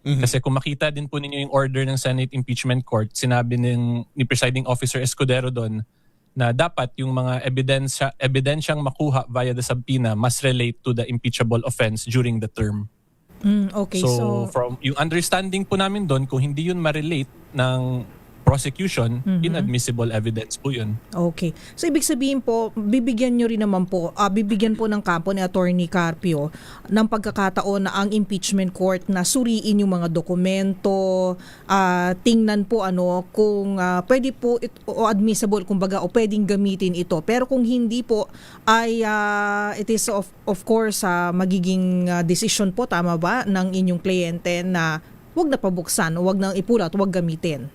Kasi kung makita din po ninyo yung order ng Senate Impeachment Court, sinabi ni Presiding Officer Escudero doon na dapat yung mga ebidensyang makuha via the subpoena must relate to the impeachable offense during the term. Okay, so from yung understanding po namin doon, kung hindi yun ma-relate ng prosecution, inadmissible evidence po yun. Okay. So ibig sabihin po, bibigyan nyo rin naman po, bibigyan po ng kampo ni Attorney Carpio ng pagkakataon na ang impeachment court na suriin yung mga dokumento, tingnan po kung pwede po o admissible kumbaga o pwedeng gamitin ito. Pero kung hindi po ay it is of course magiging decision po, tama ba, ng inyong kliyente na wag na pabuksan, wag nang ipulat, wag gamitin.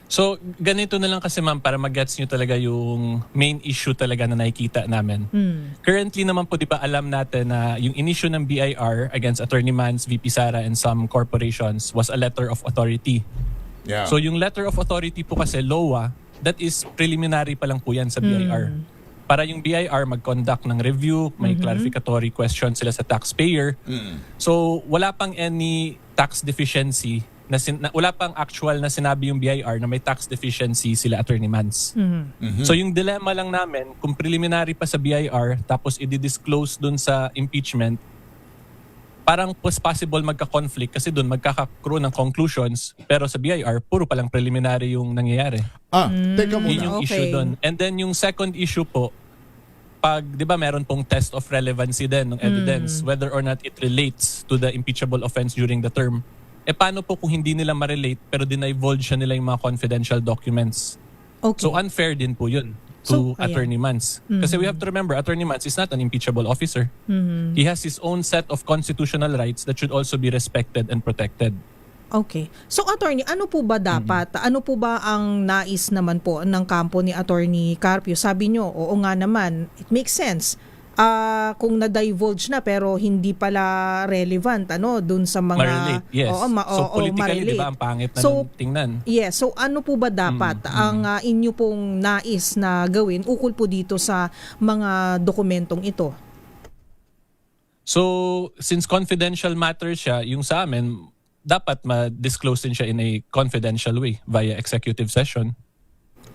So, ganito na lang kasi ma'am para mag-gets nyo talaga yung main issue talaga na nakikita namin. Currently naman po, di ba alam natin na yung in-issue ng BIR against Attorney Mans, VP Sara, and some corporations was a letter of authority. Yeah. So, yung letter of authority po kasi, LOA, that is preliminary pa lang po yan sa BIR. Para yung BIR mag-conduct ng review, may clarificatory question sila sa taxpayer. So, wala pang any tax deficiency wala pang actual na sinabi yung BIR na may tax deficiency sila Attorney Mans. So yung dilemma lang namin, kung preliminary pa sa BIR tapos i-disclose dun sa impeachment, parang possible magka-conflict kasi dun magkaka-accrue ng conclusions pero sa BIR, puro palang preliminary yung nangyayari. Teka muna. Yun yung issue dun. And then yung second issue po, pag, di ba meron pong test of relevancy din ng evidence, whether or not it relates to the impeachable offense during the term. Paano po kung hindi nila ma-relate pero dinivulge nila yung mga confidential documents? Okay. So unfair din po yun to Attorney Mans. Kasi we have to remember, Attorney Mans is not an impeachable officer. He has his own set of constitutional rights that should also be respected and protected. Okay. So attorney, ano po ba dapat? Ano po ba ang nais naman po ng kampo ni Attorney Carpio? Sabi nyo, oo nga naman, it makes sense. Kung na-divulge na pero hindi pala relevant dun sa mga Ma-relate, yes. So politically, di ba, ang pangit na nung tingnan. Yes, so ano po ba dapat ang inyo pong nais na gawin ukol po dito sa mga dokumentong ito? So since confidential matter siya, yung sa amin, dapat ma-disclose din siya in a confidential way via executive session.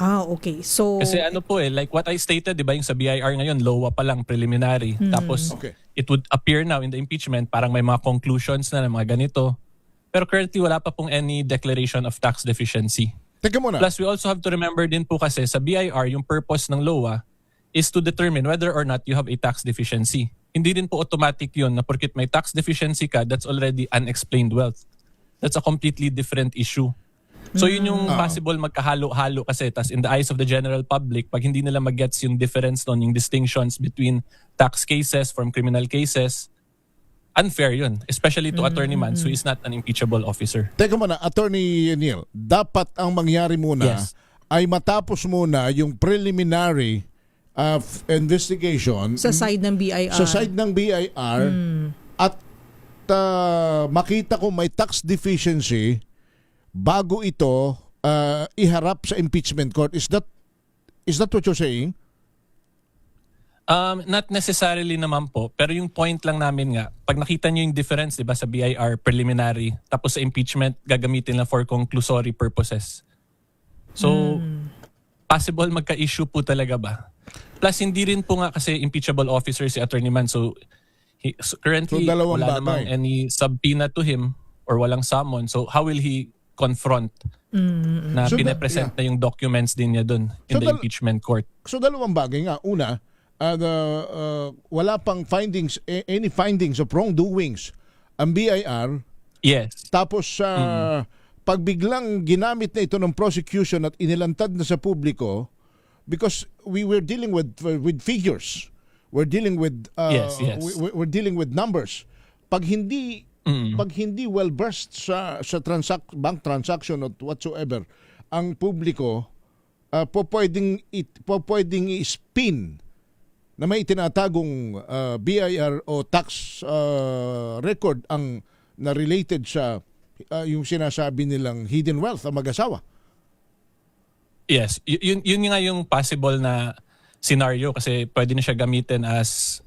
Okay. So Kasi like what I stated, di ba, yung sa BIR ngayon, LOA pa lang, preliminary. Tapos it would appear now in the impeachment, parang may mga conclusions na ng mga ganito. Pero currently, wala pa pong any declaration of tax deficiency. Teka muna. Plus, we also have to remember din po kasi sa BIR, yung purpose ng LOA is to determine whether or not you have a tax deficiency. Hindi din po automatic yun na porkit may tax deficiency ka, that's already unexplained wealth. That's a completely different issue. So yun yung possible magkahalo-halo kasi. Tas in the eyes of the general public, pag hindi nila mag-gets yung difference nun, yung distinctions between tax cases from criminal cases, unfair yun. Especially to Attorney Mans, who is not an impeachable officer. Teka muna, Attorney Neil, dapat ang mangyari muna ay matapos muna yung preliminary investigation sa side ng BIR. Sa side ng BIR at makita kung may tax deficiency bago ito iharap sa impeachment court. Is that what you're saying? Not necessarily naman po, pero yung point lang namin nga, pag nakita niyo yung difference, 'di ba, sa BIR preliminary, tapos sa impeachment gagamitin lang for conclusory purposes. So possible magka-issue po talaga ba? Plus hindi rin po nga kasi impeachable officer si Attorney Man, so currently wala namang any subpoena to him or walang summon. So how will he confront na pinapresent na yung documents din niya dun in the impeachment court? So dalawang bagay nga. Una, wala pang findings, any findings of wrongdoings ang BIR. Yes. Tapos pag biglang ginamit na ito ng prosecution at inilantad na sa publiko, because we were dealing with figures. We're dealing with we're dealing with numbers. Pag hindi well versed sa bank transaction or whatsoever, ang publiko pwedeng i-spin na may tinatagong BIR o tax record ang na related sa yung sinasabi nilang hidden wealth ang mag-asawa. Yes, yun nga yung possible na scenario kasi pwede na siya gamitin as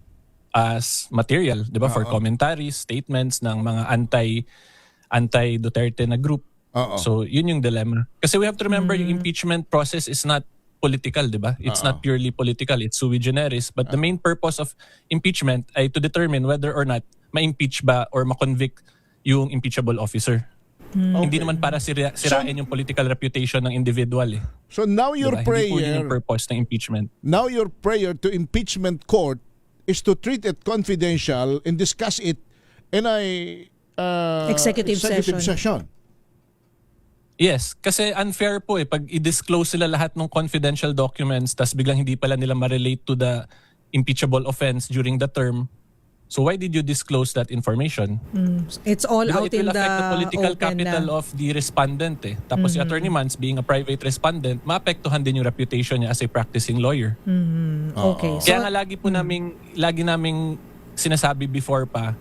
material, 'di ba, for commentaries, statements ng mga anti-Duterte na group. So, yun yung dilemma. Kasi we have to remember yung impeachment process is not political, 'di ba? It's not purely political, it's sui generis, but the main purpose of impeachment ay to determine whether or not ma-impeach ba or ma-convict yung impeachable officer. Hindi naman para sirain yung political reputation ng individual eh. So now your prayer, hindi po yun yung purpose ng impeachment. Now your prayer to impeachment court is to treat it confidential and discuss it in a executive session. Yes, kasi unfair po eh pag i-disclose sila lahat ng confidential documents tas biglang hindi pala nila ma-relate to the impeachable offense during the term. So why did you disclose that information? It's all out in the It will affect the political capital of the respondent eh. Tapos si Attorney Mans, being a private respondent, maapektuhan din yung reputation niya as a practicing lawyer. Okay. Kaya nga lagi naming sinasabi before pa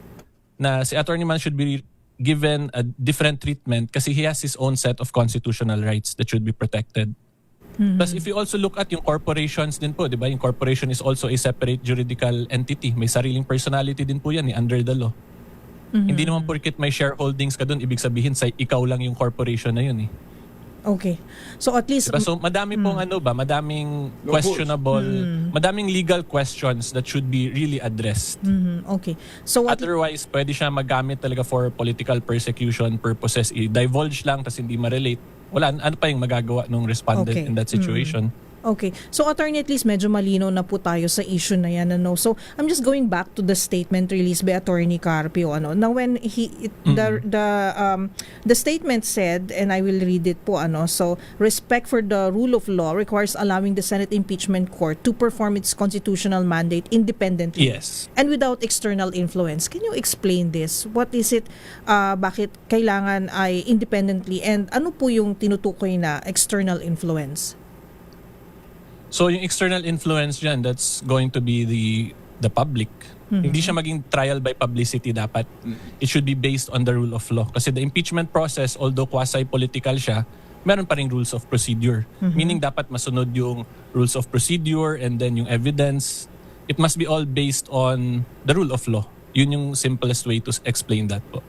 na si Attorney Mans should be given a different treatment kasi he has his own set of constitutional rights that should be protected. Plus if you also look at yung corporations din po, di ba? Yung corporation is also a separate juridical entity. May sariling personality din po yan under the law. Hindi naman porket may shareholdings ka dun, ibig sabihin sa ikaw lang yung corporation na yun eh. Okay. So at least... Diba? So madami pong madaming questionable, madaming legal questions that should be really addressed. Okay. So otherwise, pwede siya magamit talaga for political persecution purposes. I-divulge lang tas hindi ma-relate. Wala, ano pa yung magagawa ng respondent in that situation? Okay. So attorney, at least medyo malinaw na po tayo sa issue na yan, ano. So I'm just going back to the statement released by Attorney Carpio, ano. Now when the statement said, and I will read it po, ano. So respect for the rule of law requires allowing the Senate Impeachment Court to perform its constitutional mandate independently and without external influence. Can you explain this? What is it? Bakit kailangan ay independently, and ano po yung tinutukoy na external influence? So yung external influence dyan, that's going to be the public. Hindi siya maging trial by publicity dapat. It should be based on the rule of law. Kasi the impeachment process, although quasi-political siya, meron pa ring rules of procedure. Meaning dapat masunod yung rules of procedure and then yung evidence. It must be all based on the rule of law. Yun yung simplest way to explain that po.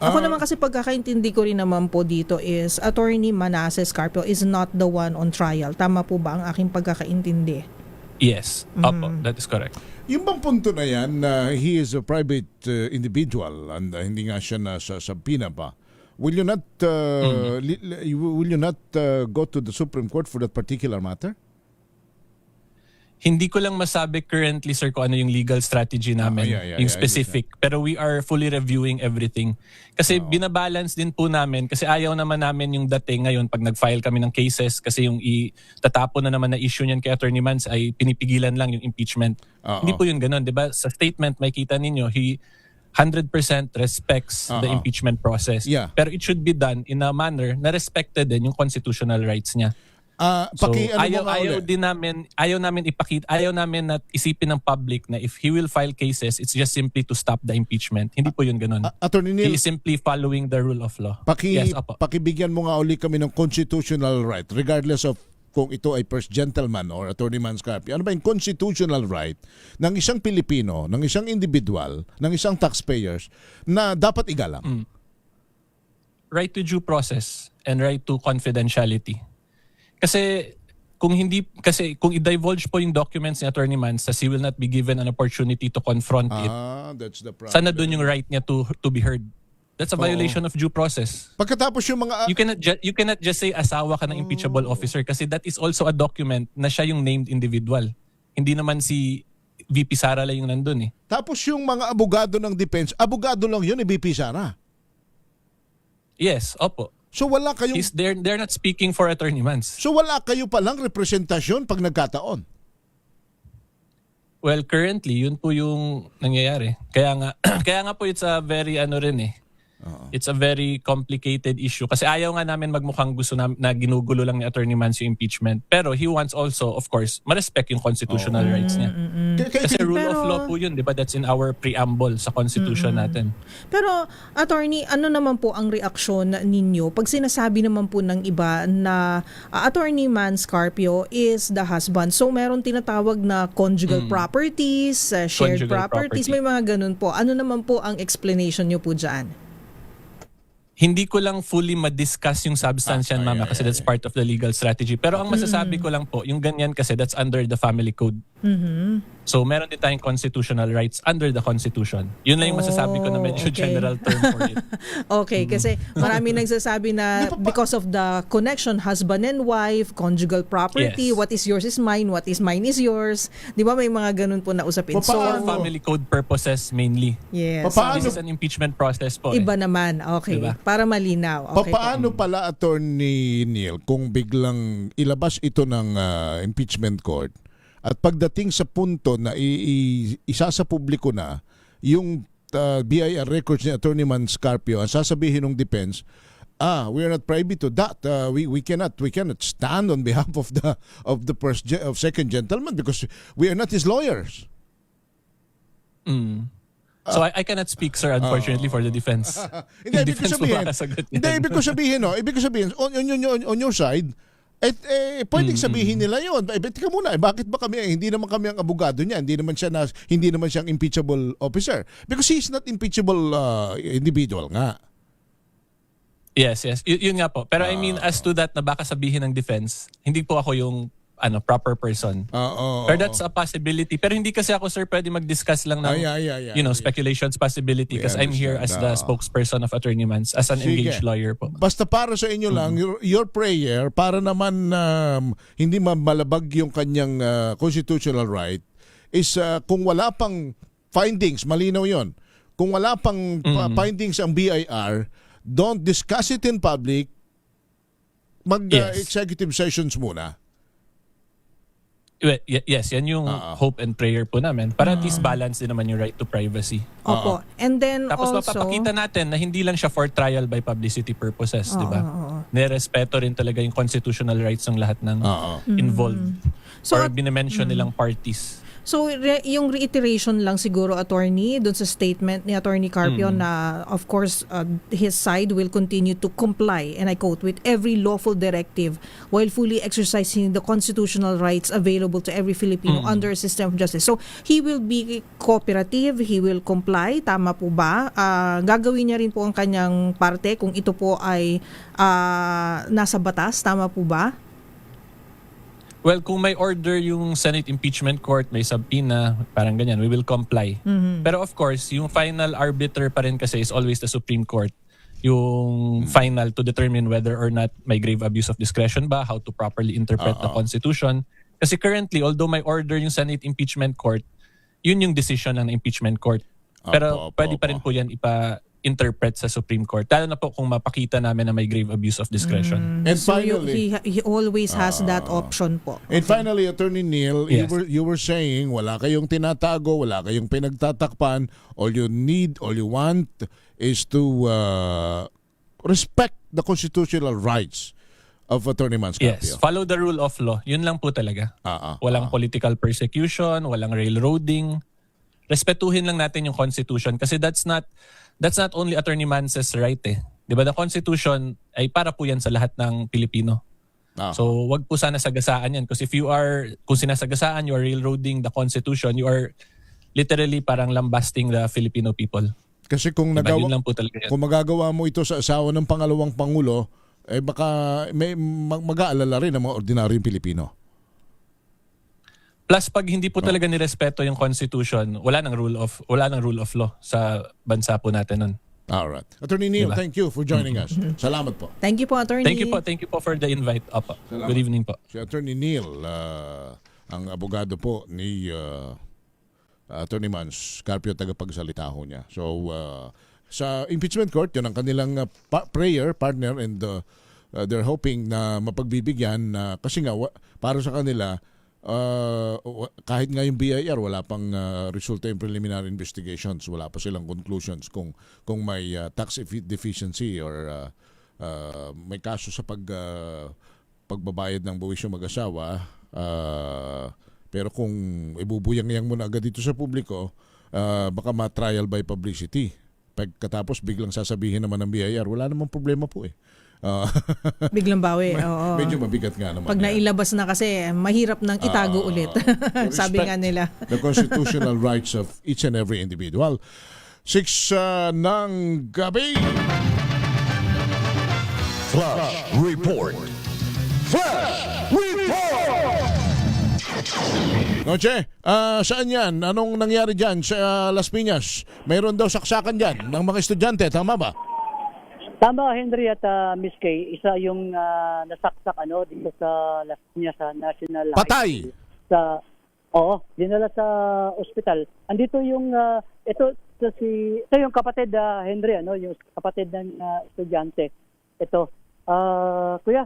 Ako naman kasi pagkakaintindi ko rin naman po dito is Attorney Manasseh Carpio is not the one on trial. Tama po ba ang aking pagkakaintindi? Yes. Opo, that is correct. Yung bang punto na yan na he is a private individual and hindi nga siya na sa subpoena pa, will you not go to the Supreme Court for that particular matter? Hindi ko lang masabi currently, sir, kung ano yung legal strategy namin, yung specific. Pero we are fully reviewing everything. Kasi binabalance din po namin, kasi ayaw naman namin yung dating ngayon pag nag-file kami ng cases, kasi yung itatapon na naman na issue niyan kay Attorney Mans ay pinipigilan lang yung impeachment. Hindi po yun ganun, di ba? Sa statement, makita ninyo, he 100% respects the impeachment process. Pero it should be done in a manner na respected din yung constitutional rights niya. So ayaw namin na isipin ng public na if he will file cases, it's just simply to stop the impeachment. Hindi po yun ganun. Attorney Neil, he is simply following the rule of law. Pakibigyan mo nga uli kami ng constitutional right regardless of kung ito ay first gentleman or Attorney Mans Carpio. Ano ba yung constitutional right ng isang Pilipino, ng isang individual, ng isang taxpayers na dapat igalang? Right to due process and right to confidentiality. Kasi kung i-divulge po yung documents ni Attorney Mans, he will not be given an opportunity to confront it. That's the problem. Sana doon yung right niya to be heard. That's a violation of due process. Pagkatapos yung mga you cannot just say asawa ka ng impeachable officer kasi that is also a document na siya yung named individual. Hindi naman si VP Sara lang yung nandun eh. Tapos yung mga abogado ng defense, abogado lang yun ni VP Sara. Yes, opo. So wala kayong they're not speaking for Attorney Mans. So wala kayo palang representasyon pag nagkataon. Well, currently yun po yung nangyayari. Kaya nga po it's a very it's a very complicated issue kasi ayaw nga namin magmukhang gusto na ginugulo lang ni Attorney Mans yung impeachment. Pero he wants also, of course, ma-respect yung constitutional rights niya. Kasi rule of law po yun, di ba? That's in our preamble sa constitution natin. Pero, Attorney, ano naman po ang reaksyon ninyo pag sinasabi naman po ng iba na Attorney Mans Carpio is the husband? So, meron tinatawag na conjugal properties, shared properties, may mga ganun po. Ano naman po ang explanation nyo po dyan? Hindi ko lang fully ma-discuss yung substance yan, mama, kasi that's part of the legal strategy. Pero ang masasabi ko lang po, yung ganyan kasi that's under the family code. So meron din tayong constitutional rights under the Constitution. Yun lang yung masasabi ko na medyo general term for it. Okay, kasi marami nagsasabi na because of the connection, husband and wife, conjugal property, what is yours is mine, what is mine is yours. Di ba may mga ganun po na usapin? So, for family code purposes mainly. Yes. This is an impeachment process po. Iba naman, okay. Diba? Para malinaw. Okay, paano pala, Attorney Neil, kung biglang ilabas ito ng impeachment court at pagdating sa punto na isa sa publiko na yung BIR records ni Attorney Mans Carpio, ang sasabihin ng defense, we are not privy to that. We cannot stand on behalf of the second gentleman because we are not his lawyers. So I cannot speak, sir, unfortunately, for the defense. Hindi, ibig ko sabihin, on your side, pwedeng sabihin nila yun. Tika muna, bakit ba kami, hindi naman kami ang abogado niya, hindi naman siyang impeachable officer. Because he is not impeachable individual nga. Yes. Yun nga po. Pero I mean, as to that na baka sabihin ng defense, hindi po ako yung proper person. Pero that's a possibility. Pero hindi kasi ako, sir, pwede mag-discuss lang ng speculations possibility because I'm here as the spokesperson of Attorney Mans, as an engaged lawyer po. Basta para sa inyo lang, your prayer, para naman hindi malabag yung kanyang constitutional right, is kung wala pang findings, malinaw yon. Kung wala pang findings ang BIR, don't discuss it in public, mag-executive sessions muna. Yes, yan yung hope and prayer po namin. Para at least balance din naman yung right to privacy. Opo. And then Tapos also, mapapakita natin na hindi lang siya for trial by publicity purposes, di ba? Nirespeto rin talaga yung constitutional rights ng lahat ng involved. Or binimension nilang parties. So, yung reiteration lang siguro, attorney, doon sa statement ni Attorney Carpio na, of course, his side will continue to comply, and I quote, with every lawful directive while fully exercising the constitutional rights available to every Filipino under a system of justice. So, he will be cooperative, he will comply, tama po ba? Gagawin niya rin po ang kanyang parte kung ito po ay nasa batas, tama po ba? Well, kung may order yung Senate Impeachment Court, may subpoena, parang ganyan, we will comply. Pero of course, yung final arbiter pa rin kasi is always the Supreme Court. Yung final to determine whether or not may grave abuse of discretion ba, how to properly interpret the Constitution. Kasi currently, although may order yung Senate Impeachment Court, yun yung decision ng Impeachment Court. Pero pwede pa rin po yan ipa-interpret sa Supreme Court. Lalo na po kung mapakita namin na may grave abuse of discretion. And So, finally, he always has that option po. And finally, Attorney Neil, you were saying wala kayong tinatago, wala kayong pinagtatakpan. All you need, all you want is to respect the constitutional rights of Attorney Mans Carpio. Yes, follow the rule of law. Yun lang po talaga. Walang political persecution, walang railroading. Respetuhin lang natin yung Constitution kasi that's not only Attorney Mans' right eh. 'Di ba? The Constitution ay para po yan sa lahat ng Pilipino. So, wag po sana sagasaan yan because kung sinasagasaan, you are railroading the Constitution, you are literally parang lambasting the Filipino people. Kasi kung yun lang po talaga yan. Kung magagawa mo ito sa asawa ng pangalawang pangulo, baka mag-aalala rin ang mga ordinaryong Pilipino. Plus pag hindi po talaga nirespeto yung Constitution, wala nang rule of law sa bansa po natin nun. Alright. Attorney Neil, thank you for joining us. Salamat po. Thank you po, Attorney. Thank you po for the invite. Opo. Good evening po. Si Attorney Neil, ang abogado po ni Attorney Mans Carpio, tagapagsalita ho niya. So, sa impeachment court, yun ang kanilang prayer partner, and they're hoping na mapagbibigyan kasi nga para sa kanila kahit nga yung BIR wala pang resulta yung preliminary investigations, wala pa silang conclusions kung may tax deficiency or may kaso sa pagbabayad ng buwis yung mag-asawa, pero kung ibubuyang-yang mo na agad dito sa publiko, baka ma-trial by publicity. Pagkatapos biglang sasabihin naman ng BIR, wala namang problema po eh. Biglang bawi. Oo. Medyo mabigat nga naman. Pag nailabas na kasi, mahirap nang itago ulit. Sabi nga nila. The constitutional rights of each and every individual. 6 ng gabi. Flash Report. Flash Report! Noche, saan yan? Anong nangyari dyan sa Las Piñas? Mayroon daw saksakan dyan ng mga estudyante, tama ba? Tama, Henry at Miss Kay. Isa yung nasaksak dito sa Las Piñas sa National Patay! Dinala sa ospital. Andito yung, ito yung kapatid, Henry, yung kapatid ng estudyante. Ito, kuya,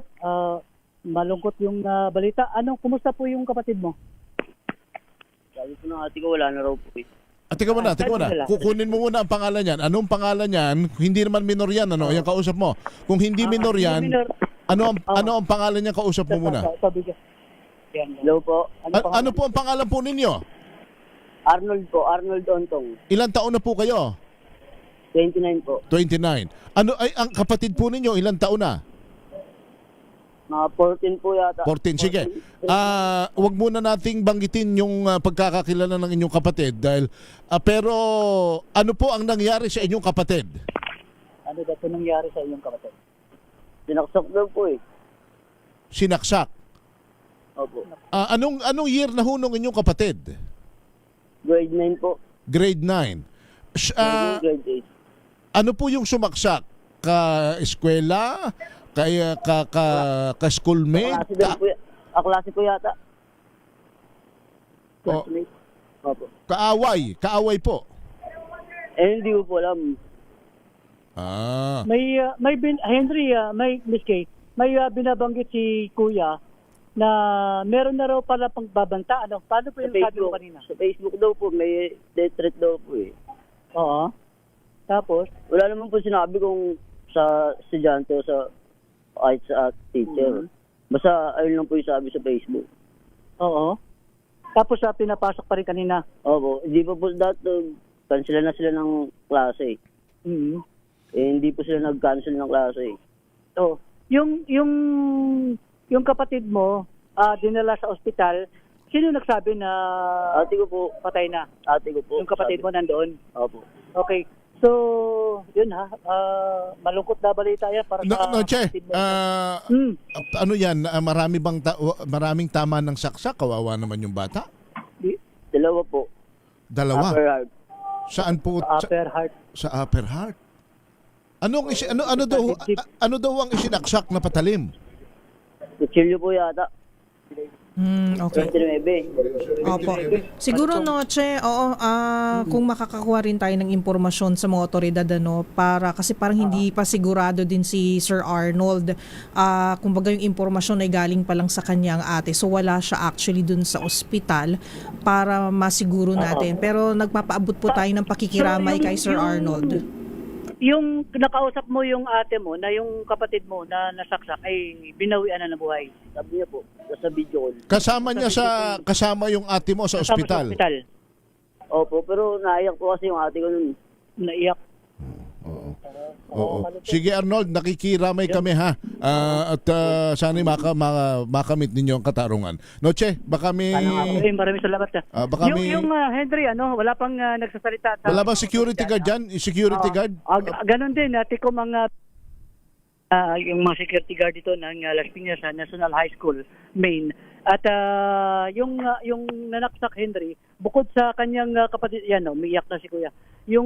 malungkot yung balita. Kumusta po yung kapatid mo? Sabi po ng ate ko, wala na raw po eh. Teka muna. Kukunin mo muna ang pangalan niyan. Anong pangalan niyan? Hindi naman minor yan, yung kausap mo. Kung hindi minor yan, ano ang pangalan niya kausap mo muna? Hello po. Ano po ang pangalan po ninyo? Arnold Ontong. Ilang taon na po kayo? 29 po. 29. Ang kapatid po ninyo, ilang taon na? Mga 14 po yata. 14, sige. Wag muna nating banggitin yung pagkakakilala ng inyong kapatid dahil pero ano po ang nangyari sa inyong kapatid? Ano daw po nangyari sa inyong kapatid? Sinaksak daw po eh. Sinaksak? Opo. Anong year na hunong inyong kapatid? Grade 9 po. Grade 9. Grade 8. Ano po yung sumaksak? Ka-eskwela? Ka-schoolmate? Klase po yata. Oh. Classmate. Opo. Kaaway po. Hindi ko po alam. Henry, may Miss Kay, may binabanggit si Kuya na meron na raw pala pang babanta. Ano? Paano po yung sabi mo kanina? Sa Facebook daw po, may death threat daw po eh. Oo. Tapos? Wala naman po sinabi kung sa estudyante o sa kahit sa teacher. Basta ayun lang po yung sabi sa Facebook. Oo. Tapos pinapasok pa rin kanina. Opo. Hindi pa po cancel na sila ng klase. Hindi po sila nag-cancel ng klase. So, yung kapatid mo, dinala sa ospital, sino nagsabi na ate ko po, patay na? Ate ko po. Yung kapatid mo nandoon? Opo. Okay. So, yun malungkot na balita yan para sa Che, kapatid mo. ano yan, maraming tama ng saksak? Kawawa naman yung bata? Dalawa po. Dalawa? Upper heart. Saan po? Sa upper heart. Sa upper heart? Ano daw ang isinaksak na patalim? Kutsilyo po yata. Okay. 29. Opo. Siguro Noche, kung makakakuha rin tayo ng impormasyon sa mga otoridad kasi parang hindi pa sigurado din si Sir Arnold. Kumbaga yung impormasyon ay galing pa lang sa kanyang ate. So wala siya actually dun sa ospital para masiguro natin. Pero nagpapaabot po tayo ng pakikiramay kay Sir Arnold. Yung nakausap mo yung ate mo na yung kapatid mo na nasaksak ay binawian na buhay. Sabi niya po, sa video call. Kasama yung ate mo sa ospital. Opo, pero naiyak po kasi yung ate ko nun. Naiyak. Oo. Sige Arnold, nakikiramay kami ha. At sana'y makamit ninyo ang katarungan. Noche, baka may... Maraming salamat. Yung Henry, wala pang nagsasalita. Wala bang security guard dyan? Security guard? Ganon din. Tiko mga yung mga security guard dito ng Las Piñas National High School, Maine. At yung nanaksak Henry, bukod sa kanyang kapatid, umiiyak na si Kuya. Yung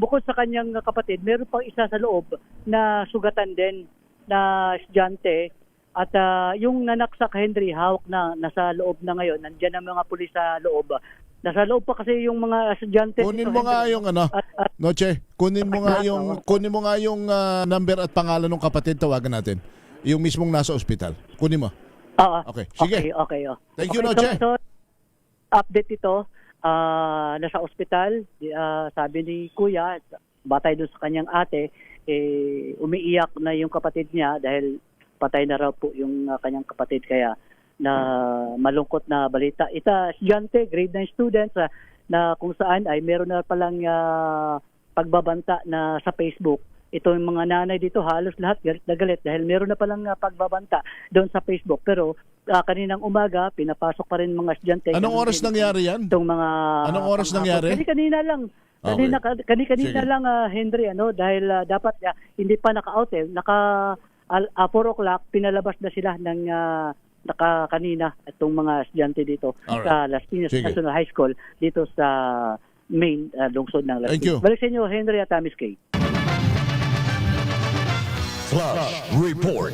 bukod sa kanyang kapatid, meron pang isa sa loob na sugatan din na estudyante. At yung nanaksak Henry, hawak na, nasa loob na ngayon. Nandiyan ang mga pulis sa loob. Nasa loob pa kasi yung mga estudyante. Kunin mo nga yung Noche, kunin mo nga yung number at pangalan ng kapatid, tawagan natin. Yung mismong nasa ospital. Kunin mo. Okay, sige. Okay. Thank you, Noche. So, update ito, nasa ospital, sabi ni Kuya, batay doon sa kanyang ate, umiiyak na yung kapatid niya dahil patay na raw po yung kanyang kapatid, kaya na malungkot na balita. Estudyante, grade 9 students na kung saan ay meron na palang pagbabanta na sa Facebook. Ito yung mga nanay dito, halos lahat galit na galit dahil meron na palang pagbabanta doon sa Facebook. Pero kaninang umaga, pinapasok pa rin mga estudyante. Anong oras nangyari yan? Anong oras nangyari? Kanina lang. Kanina lang, Henry, dahil dapat hindi pa naka-out naka 4 o'clock, pinalabas na sila ng kanina itong mga estudyante dito sa Las Piñas National High School dito sa main lungsod ng Las Piñas. Balik sa inyo, Henry at Miss Kay. Flash Report.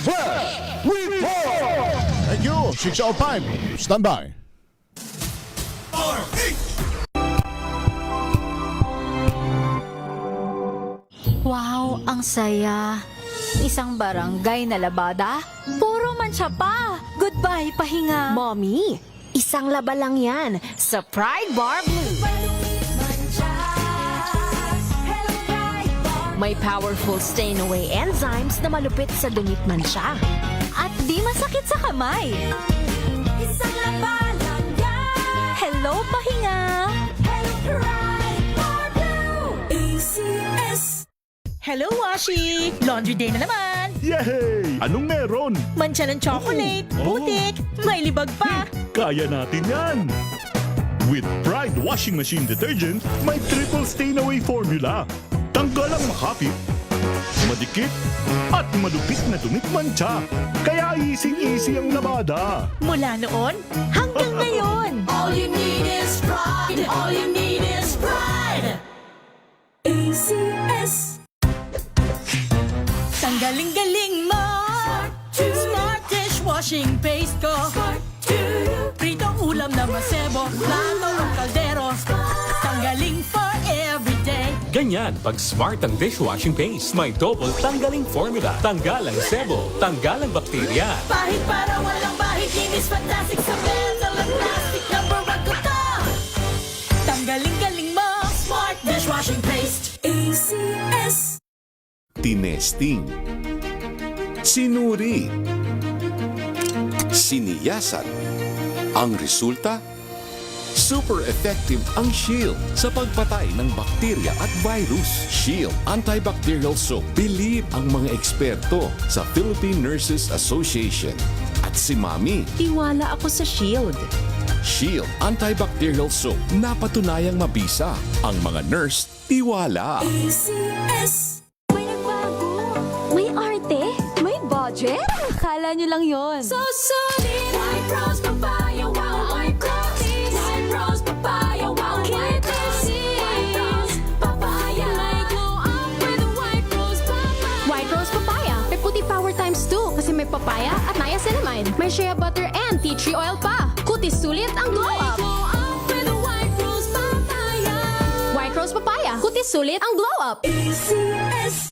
Flash Report! Thank you. 6:05. Stand by. Wow, ang saya. Isang barangay na labada, puro mancha pa. Goodbye, pahinga. Mommy, isang laba lang yan sa Pride Bar Blue. May powerful stain-away enzymes na malupit sa dumit mancha. At di masakit sa kamay. Isang laba lang yan. Hello, pahinga. Hello, Pride Bar Blue. ACS. Hello, Washi! Laundry day na naman! Yay! Anong meron? Mancha ng chocolate, putik, may libag pa! Kaya natin yan! With Pride Washing Machine Detergent, may triple stain-away formula. Tanggal ang makapit, madikit at malupit na dumikmantsa. Kaya easy-easy ang labada. Mula noon hanggang ngayon. All you need is pride. All you need is pride. ACS. Tanggaling-galing mo. Smart dishwashing paste ko. Pritong ulam na masebo. Plato o kaldero. Tanggaling for everyday. Ganyan pag smart ang dishwashing paste. May double tanggaling formula. Tanggal ang sebo, tanggal ang bakterya. Bahid para walang bahid. Linis fantastic sa metal at plastic. Number 1 ko to. Tanggaling-galing mo. Smart dishwashing paste. ACS. Tinesting, sinuri, siniyasan. Ang resulta? Super effective ang Shield sa pagpatay ng bakterya at virus. Shield Antibacterial Soap. Believe ang mga eksperto sa Philippine Nurses Association. At si Mami. Tiwala ako sa Shield. Shield Antibacterial Soap. Napatunayang mabisa. Ang mga nurse, tiwala. ACS. May arte? May budget? Akala nyo lang yon. So solid. White Rose Papaya. Wow, White Rose. White Rose Papaya. Wow, White Rose. White Rose Papaya. May glow up with the White Rose Papaya. White Rose Papaya. May puti power times 2 kasi may papaya at niacinamide. May shea butter and tea tree oil pa. Kutis sulit ang glow up. Glow up with the White Rose Papaya. White Rose Papaya. Kutis sulit ang glow up. ACS.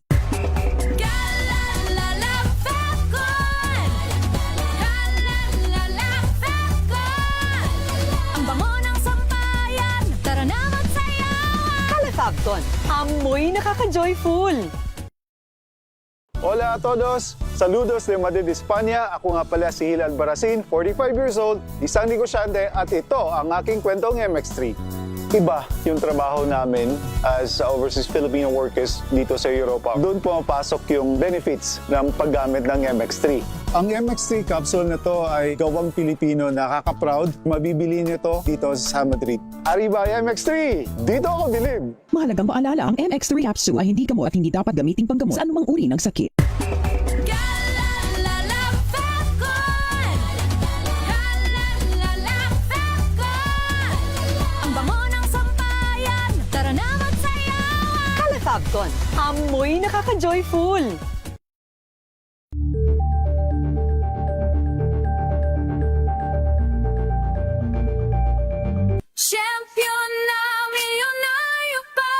Calefacton, amoy nakaka-joyful. Hola a todos! Saludos de Madrid, España. Ako nga pala si Hilal Baracin, 45 years old, isang negosyante at ito ang aking kwentong MX3. Iba yung trabaho namin as overseas Filipino workers dito sa Europa. Doon pumapasok yung benefits ng paggamit ng MX3. Ang MX3 capsule na to ay gawang Pilipino, nakaka-proud. Mabibili nyo to dito sa Madrid. Arriba MX3! Dito ako bilib! Mahalagang paalala, ang MX3 capsule ay hindi gamot at hindi dapat gamitin panggamot sa anumang uri ng sakit. Calefacton, amoy nakaka-joyful. Champion na milyonaryo pa.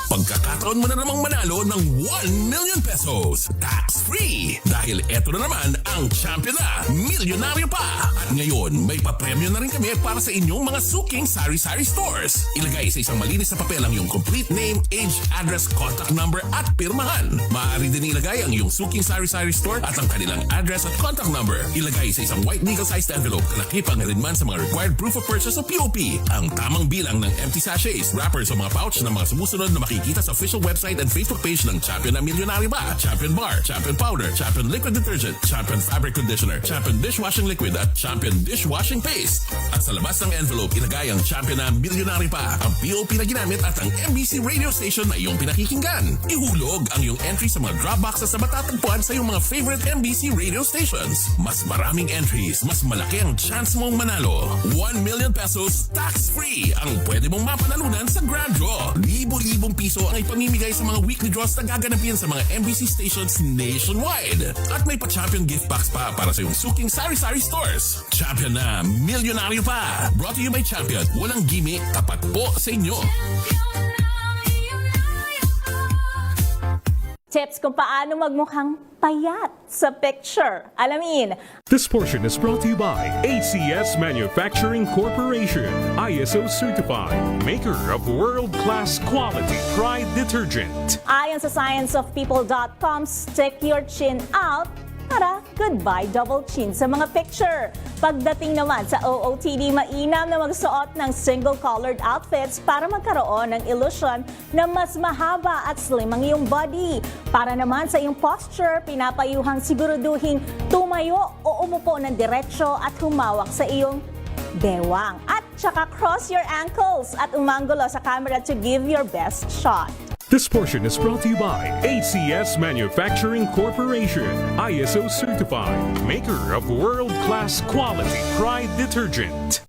Pagkakataon mo na namang manalo ng 1 million pesos tax-free. Dahil eto na naman ang champion na milyonaryo pa. At ngayon, may papremyo na rin kami para sa inyong mga suking sari-sari stores. Ilagay sa isang malinis na papel ang iyong complete name, age, address, contact number at pirmahan. Maaari din ilagay ang iyong suking sari-sari store at ang kanilang address at contact number. Ilagay sa isang white legal-sized envelope na nakipang rin man sa mga required proof of purchase o POP. Ang tamang bilang ng empty sachets, wrappers o mga pouch ng mga sumusunod na makikita sa official website and Facebook page ng Champion na Milyonaryo Ba, Champion Bar, Champion Powder, Champion Liquid Detergent, Champion Fabric Conditioner, Champion Dishwashing Liquid at Champion Dishwashing Paste. At sa labas ng envelope, ilagay ang Champion na Milyonaryo Pa, ang POP na ginamit at ang MBC radio station na iyong pinakikinggan. Ihulog ang iyong entry sa mga drop boxes na matatagpuan sa iyong mga favorite MBC radio stations. Mas maraming entries, mas malaki ang chance mong manalo. 1 million pesos tax-free ang pwede mong mapanalunan sa Grand Draw. Libo-libong piso ang ipamimigay sa mga weekly draws na gaganapin sa mga MBC stations nationwide. At may pa-champion gift box pa para sa iyong suking sari-sari stores. Champion na Milyonaryo Pa. Brought to you by Champion. Walang gimmick, tapat po sa inyo. Tips kung paano magmukhang payat sa picture. Alamin. This portion is brought to you by ACS Manufacturing Corporation, ISO certified, maker of world-class quality Pride detergent. Ayon sa scienceofpeople.com, stick your chin out para goodbye double chin sa mga picture. Pagdating naman sa OOTD, mainam na magsuot ng single-colored outfits para magkaroon ng illusion na mas mahaba at slim ang iyong body. Para naman sa iyong posture, pinapayuhang siguraduhin tumayo o umupo ng diretsyo at humawak sa iyong bewang. At saka cross your ankles at umanggulo sa camera to give your best shot. This portion is brought to you by ACS Manufacturing Corporation, ISO certified, maker of world-class quality Pride detergent.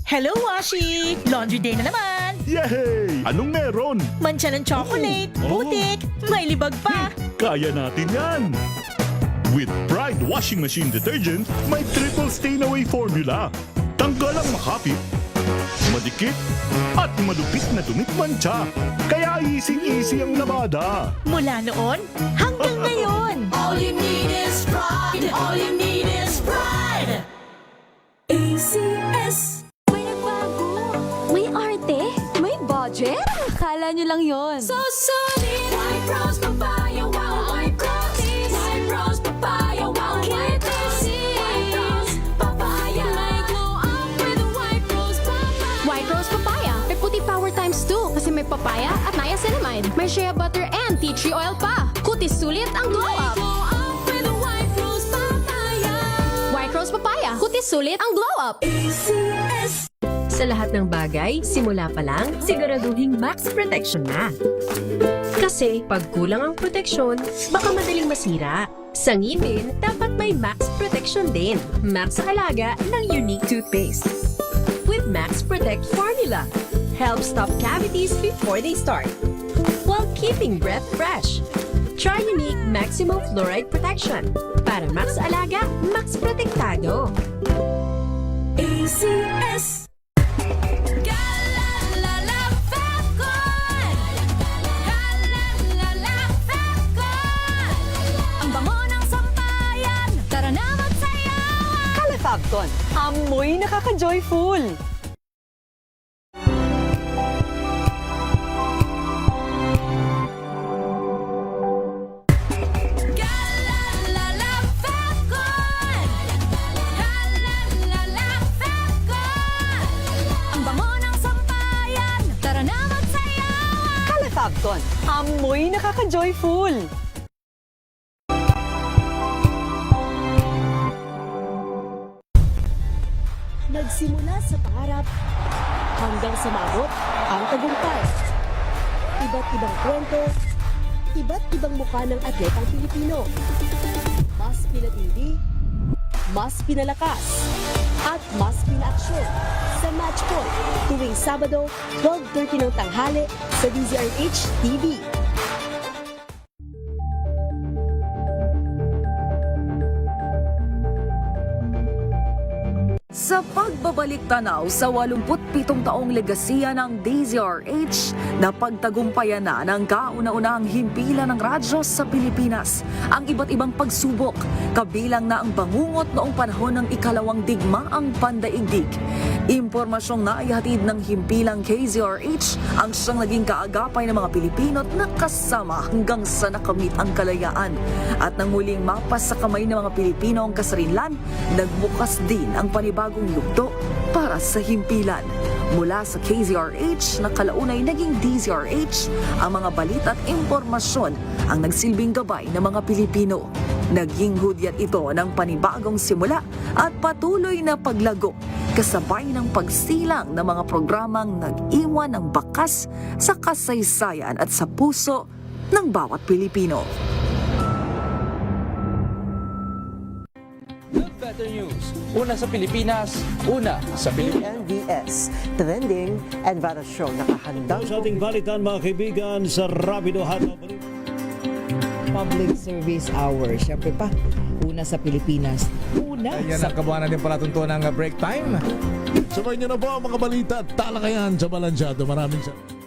Hello, Washi! Laundry day na naman! Yay! Anong meron? Mancha ng chocolate, putik, may libag pa! Kaya natin yan! With Pride Washing Machine Detergent, may triple stain-away formula. Tanggalang makapit, madikit, at malupit na dumit mancha. Kaya easy-easy ang labada. Mula noon hanggang ngayon! All you need is pride. All you need is pride. ACS. May nagbago. May arte. May budget. Akala nyo lang yon. So solid. White Rose Papaya. Wow, white rose. White Rose Papaya. Wow, white rose. White Rose Papaya. May glow up with White Rose Papaya. White Rose Papaya. May puti power times 2 kasi may papaya at niacinamide. May shea butter and tea tree oil pa. Kutis sulit ang glow up. Glow up with White Rose Papaya. White Rose Papaya. Kutis sulit ang glow up. ACS. Sa lahat ng bagay, simula pa lang, siguraduhing max protection na. Kasi pag kulang ang proteksyon, baka madaling masira. Sa ngipin, dapat may max protection din. Max sa alaga ng unique toothpaste. With Max Protect formula, help stop cavities before they start, while keeping breath fresh. Try unique maximum fluoride protection. Para max sa alaga, max protektado. ACS. Ang bango ng sampayan. Tara na magsayawan. Calefabcon, amoy nakaka-joyful! Ang bango ng sampayan. Tara na magsayawan. Calefabcon, amoy nakaka-joyful! Nagsimula sa pangarap hanggang sa maabot ang tagumpay. Iba't ibang kwento, iba't ibang mukha ng atletang Pilipino. Mas pinatindi, mas pinalakas, at mas pinaaksyon sa Match Point tuwing Sabado, 12:30 ng tanghali sa DZRH TV. Sa pagbabalik tanaw sa 87 taong legasiya ng DZRH, napagtagumpayan na ng kauna-unahang himpilan ng radyo sa Pilipinas ang iba't ibang pagsubok, kabilang na ang bangungot noong panahon ng ikalawang digmaang pandaigdig. Impormasyong naihatid ng himpilang KZRH ang siyang naging kaagapay ng mga Pilipino at nakasama hanggang sa nakamit ang kalayaan. At nang muling mapas sa kamay ng mga Pilipino ang kasarinlan, nagbukas din ang panibagong yugto para sa himpilan. Mula sa KZRH na kalaunay naging DZRH, ang mga balita at impormasyon ang nagsilbing gabay ng mga Pilipino. Naging hudyat ito ng panibagong simula at patuloy na paglago, kasabay ng pagsilang ng mga programang nag-iwan ng bakas sa kasaysayan at sa puso ng bawat Pilipino. Better news. Una sa Pilipinas, una sa Pilipinas. NBS, Trending and Viral Show. Nakahandang sa ating balitan mga kaibigan sa Rapido Hataw. Public Service Hour. Siyempre pa, una sa Pilipinas. Una Ayan ang kabuhanan din palatuntunan ng break time. Sabay niyo na po ang mga balita at talakayan sa Balansyado. Maraming salamat.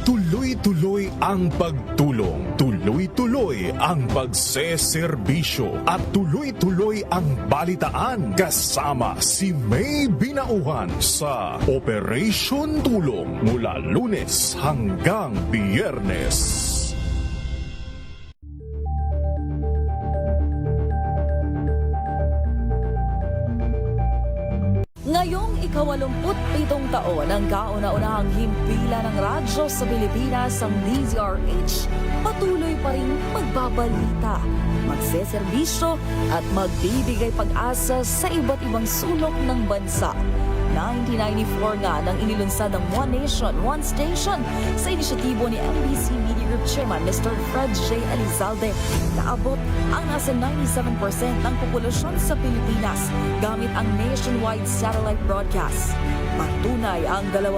Tuloy-tuloy ang pagtulong, tuloy-tuloy ang pagseserbisyo at tuloy-tuloy ang balitaan kasama si May Binauhan sa Operation Tulong mula Lunes hanggang Biyernes. Ngayong ika-87 taon ang kauna-unahang himpilan ng radyo sa Pilipinas, ang DZRH, patuloy pa rin magbabalita, magseserbisyo at magbibigay pag-asa sa iba't ibang sulok ng bansa. 1994 nga nang inilunsad ang One Nation, One Station sa inisyatibo ni MBC Media Group Chairman Mr. Fred J. Elizalde. Naabot ang nasa 97% ng populasyon sa Pilipinas gamit ang nationwide satellite broadcast. Patunay ang 20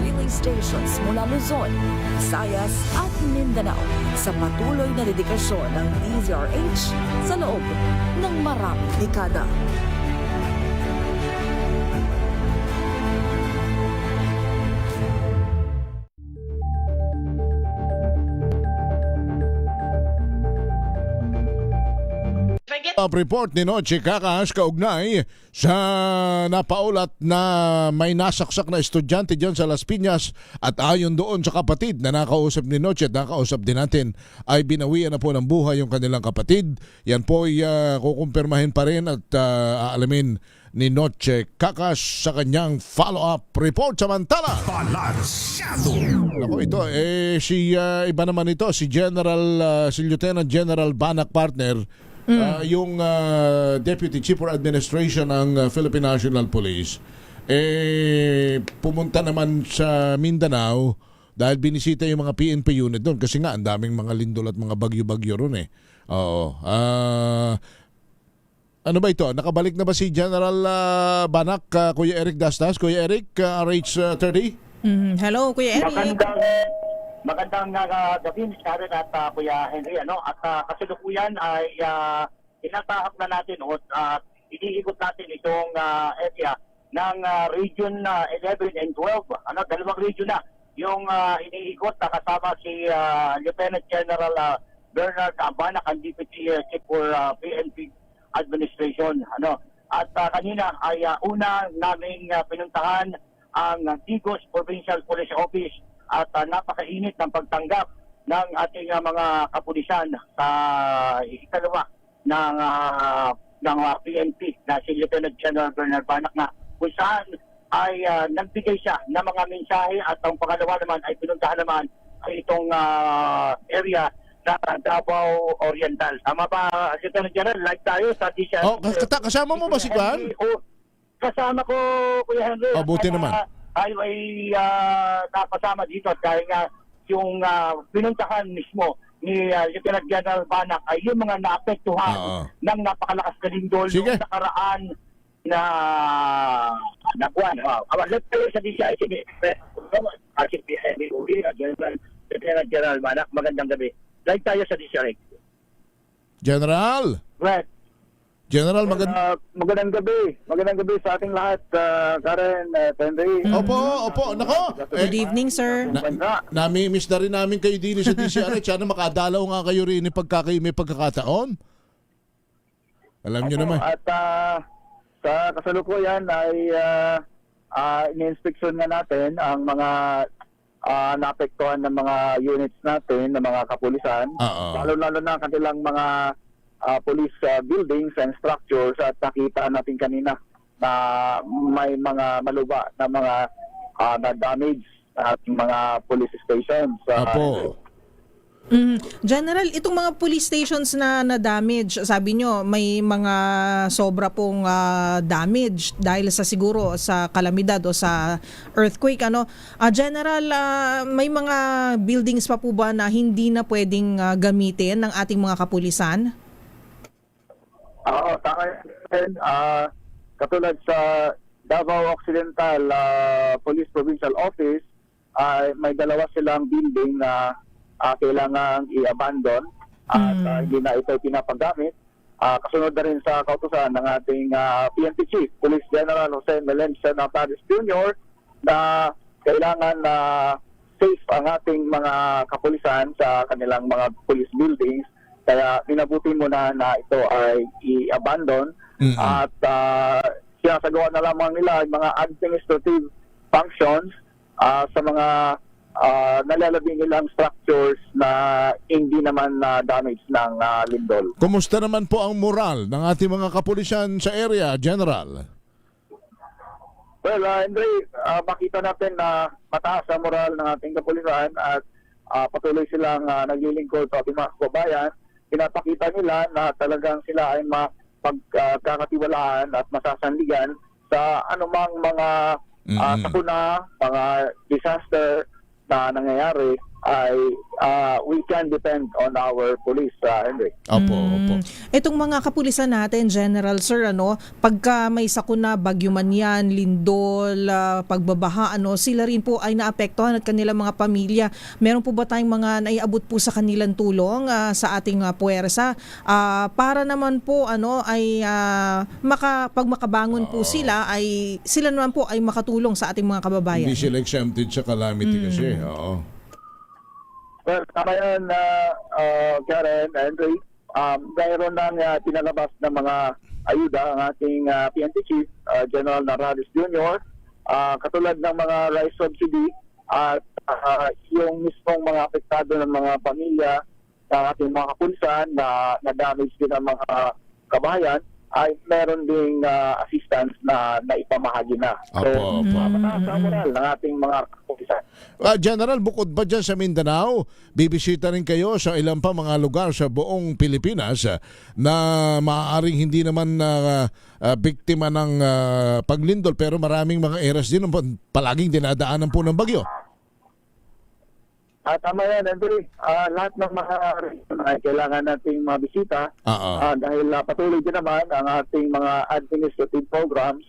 relay stations mula Luzon, Visayas at Mindanao sa patuloy na dedikasyon ng DZRH sa loob ng maraming dekada. Report ni Noche Kakas kaugnay sa napaulat na may nasaksak na estudyante dyan sa Las Piñas at ayon doon sa kapatid na nakausap ni Noche at nakausap din natin ay binawian na po ng buhay yung kanilang kapatid. Yan po ay kukumpirmahin pa rin at aalamin ni Noche Kakas sa kanyang follow-up report. Samantala, ito iba naman ito, si Lieutenant General Banak partner, yung Deputy Chief for Administration ng Philippine National Police, pumunta naman sa Mindanao dahil binisita yung mga PNP unit doon kasi nga ang daming mga lindol at mga bagyo-bagyo ron Oo. Ano ba ito? Nakabalik na ba si General Banak, Kuya Eric Dastas? Kuya Eric, RH30? Hello, Kuya Eric. Magandang gabi, Sharon at Kuya Henry. At kasalukuyan ay tinatahak na natin o iniikot natin itong area ng Region 11 and 12. Dalawang region na yung iniikot na kasama si Lieutenant General Bernard Banak, ang Deputy Chief for PNP Administration. At kanina ay una naming pinuntahan ang Tigos Provincial Police Office at napakainit ng pagtanggap ng ating mga kapulisan sa ikalawa ng PNP na si Lieutenant General Bernard Banak na kung saan ay nagbigay siya ng mga mensahe at ang pangalawa naman ay pinuntahan naman ay itong area na Davao Oriental. Tama ba, Lieutenant General? Like tayo sa DCI. Kasama mo ba si Kwan? Kasama ko, Kuya Henry. Buti naman. Tayo ay napasama dito at dahil nga yung pinuntahan mismo ni Lieutenant General Banak ay yung mga naapektuhan ng napakalakas na lindol yung nakaraan na nakuan. Let's say sa DCI, Lieutenant General Banak, magandang gabi. Like tayo sa DCI. General! Right. General, magandang gabi. Magandang gabi sa ating lahat, Karen, Henry. Opo. Nako. Good evening, sir. Nami-miss na rin namin kayo din sa DCRH. Sana makadalaw nga kayo rin pagka kayo may pagkakataon. Alam nyo naman. At sa kasalukuyan ay ini-inspeksyon nga natin ang mga naapektuhan ng mga units natin, ng mga kapulisan. Lalo-lalo na kanilang mga police buildings and structures at nakita natin kanina na may mga maluba na mga na-damage at mga police stations. General, itong mga police stations na na-damage, sabi nyo may mga sobra pong damage dahil sa siguro sa kalamidad o sa earthquake. General, may mga buildings pa po ba na hindi na pwedeng gamitin ng ating mga kapulisan? Katulad sa Davao Occidental Police Provincial Office, may dalawa silang building na kailangang i-abandon at hindi na ito pinapagamit. Kasunod na rin sa kautusan ng ating PNP Chief, Police General Jose Melencio Paris Jr. na kailangan safe ang ating mga kapulisan sa kanilang mga police buildings. Kaya minabuti mo na ito ay i-abandon at sinasagawa na lamang nila mga administrative functions sa mga nalalabing nilang structures na hindi naman damage ng lindol. Kumusta naman po ang moral ng ating mga kapulisan sa area, General? Well, Andre, makita natin na mataas ang moral ng ating kapulisan at patuloy silang naglilingkod sa ating mga kababayan. Pinapakita nila na talagang sila ay mapagkakatiwalaan at masasandigan sa anumang mga sakuna, mga disaster na nangyayari, ay we can depend on our police, Henry. Opo. Itong mga kapulisan natin, General Sir, pagka may sakuna, bagyo man yan, lindol, pagbabaha, sila rin po ay naapektuhan at kanilang mga pamilya. Meron po ba tayong mga naiabot po sa kanilang tulong sa ating puwersa para naman po ay pag makabangon po sila naman po ay makatulong sa ating mga kababayan? Hindi sila exempted sa calamity kasi. Oo. Well, tama yan, Karen, Henry. Mayroon nang pinalabas na mga ayuda ang ating PNP Chief, General Narales Jr., katulad ng mga rice subsidy at yung mismong mga apektado ng mga pamilya ng ating mga kapulisan na damage din ang mga kabayan, ay meron ding assistance na ipamahagi na. So, mataas ang moral ng ating mga kapulisan. General, bukod ba dyan sa Mindanao, bibisita rin kayo sa ilang pa mga lugar sa buong Pilipinas na maaaring hindi naman biktima ng paglindol pero maraming mga eras din palaging dinadaanan po ng bagyo. Tama yan, Andrew. Lahat ng mga region ay kailangan nating mabisita dahil patuloy din naman ang ating mga administrative programs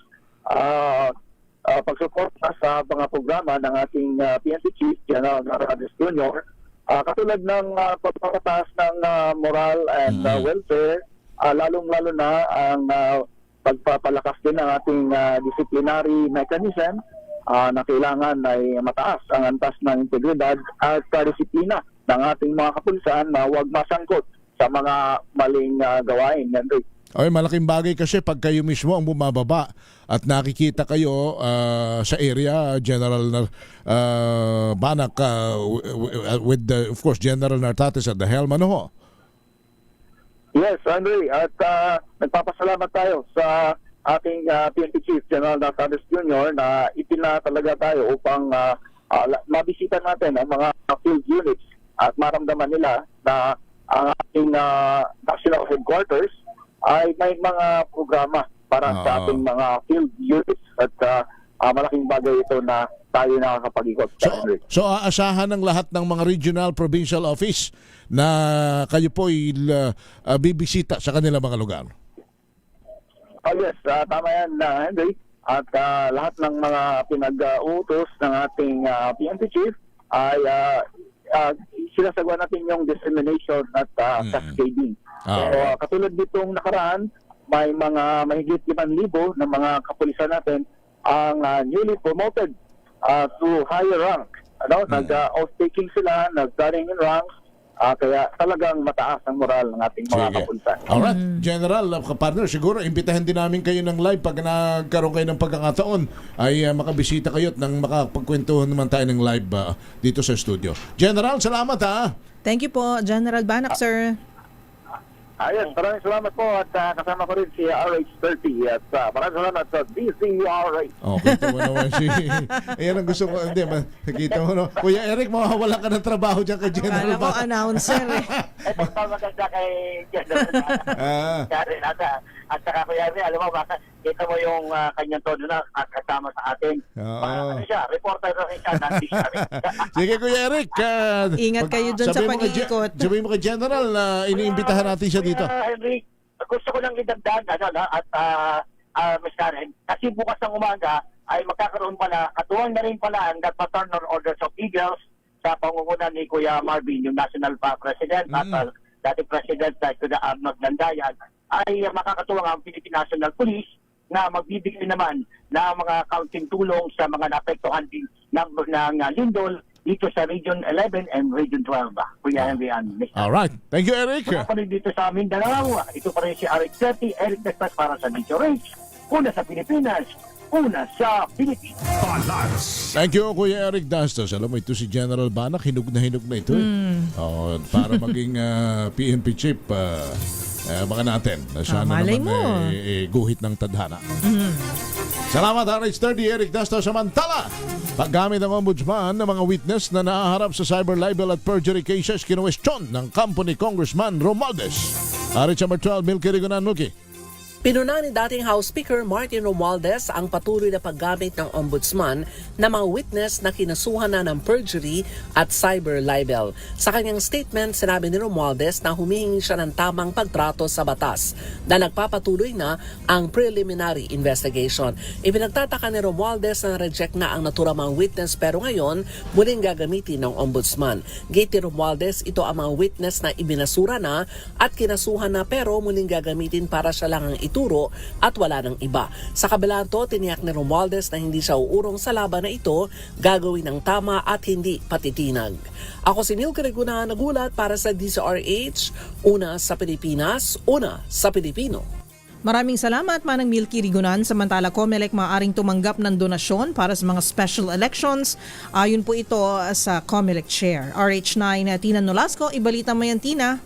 pagsuporta sa mga programa ng ating PNP Chief, General Narales Jr. Katulad ng pagpapataas ng moral and welfare, lalong-lalo na ang pagpapalakas din ng ating disciplinary mechanism na kailangan ay mataas ang antas ng integridad at disiplina ng ating mga kapulisan na huwag masangkot sa mga maling gawain. Ay, malaking bagay kasi pag kayo mismo ang bumababa at nakikita kayo sa area, General Banak, with of course General Nartates at the helm, Yes, Andre, at nagpapasalamat tayo sa ating PNP Chief, General Nartates Jr. na itinatalaga tayo upang mabisita natin ang mga field units at maramdaman nila na ang ating national headquarters ay may mga programa para sa ating mga field units at malaking bagay ito na tayo nakakapag-ikot. So aasahan ng lahat ng mga regional provincial office na kayo po bibisita sa kanilang mga lugar? Yes, tama yan, Henry. At lahat ng mga pinag-uutos ng ating PNP Chief ay sinasagawa natin yung dissemination at cascading. So, katulad ditong nakaraan, may mga mahigit 5,000 na mga kapulisan natin ang newly promoted to higher rank. Nag-oath-taking sila, nag-running in ranks, kaya talagang mataas ang moral ng ating mga kapulisan. Alright, General, partner, siguro imbitahan din namin kayo ng live pag nagkaroon kayo ng pagkakataon ay makabisita kayo at nang makapagkwentuhan naman tayo ng live dito sa studio. General, salamat Thank you po, General Banak, sir. Ayun, maraming salamat po at kasama ko rin si RH30 at maraming salamat sa DCRH. Okay, tama naman ayan ang gusto ko. Hindi, nakita mo, Kuya Eric, mawawala ka ng trabaho dyan kay General. Kala ko announcer Ito pa maganda kay General. At saka Kuya Eric, alam mo, baka kita mo yung kanyang todo na kasama sa atin. Siya, reporter na rin siya. Sige, Kuya Eric. Ingat kayo dyan sa pag-iikot. Sabihin mo kay General na iniimbitahan natin siya dito. Henry, gusto ko lang idagdag at Ms. Karen, kasi bukas ng umaga ay magkakaroon pala, katuwang na rin pala ang Pattern Orders of Eagles sa pangunguna ni Kuya Marvin, yung National President at dating President Kuya Arnold Landayan, ay makakatuwang ang Philippine National Police na magbibigay naman ng mga counting tulong sa mga naapektuhan din ng lindol dito sa Region 11 and Region 12. Kuya Henry and Mr. Alright. Thank you, Eric. Mula pa rin dito sa Mindanao, ito pa rin si RH30, Eric Despas para sa DCRH. Una sa Pilipinas, una sa Pilipinas. Thank you, Kuya Eric Dastos. Alam mo, ito si General Banak, hinug na ito. Para maging PNP Chief, baka natin. Sana naman guhit ng tadhana. Salamat, RH30, Eric Dastos. Samantala, paggamit ng ombudsman ng mga witness na nahaharap sa cyber libel at perjury cases, kinuwestiyon ng kampo ni Congressman Romualdez. RH number 12, Milky Rigonan, Milky. Pinuna ni dating House Speaker Martin Romualdez ang patuloy na paggamit ng ombudsman na mga witness na kinasuhan na ng perjury at cyber libel. Sa kanyang statement, sinabi ni Romualdez na humihingi siya ng tamang pagtrato sa batas na nagpapatuloy na ang preliminary investigation. Ipinagtataka ni Romualdez na reject na ang naturamang witness pero ngayon muling gagamitin ng ombudsman. Gate ni Romualdez, ito ang mga witness na ibinasura na at kinasuhan na pero muling gagamitin para siya lang ang ituro at wala ng iba. Sa kabila nito, tiniyak ni Romualdez na hindi siya uurong sa laban na ito, gagawin ng tama at hindi patitinag. Ako si Neil Cariguna, nagulat para sa DZRH, una sa Pilipinas, una sa Pilipino. Maraming salamat, Manang Milky Rigunan. Samantala, COMELEC maaaring tumanggap ng donasyon para sa mga special elections. Ayon po ito sa COMELEC Chair. RH9, Tina Nolasco. Ibalita mo yan, Tina.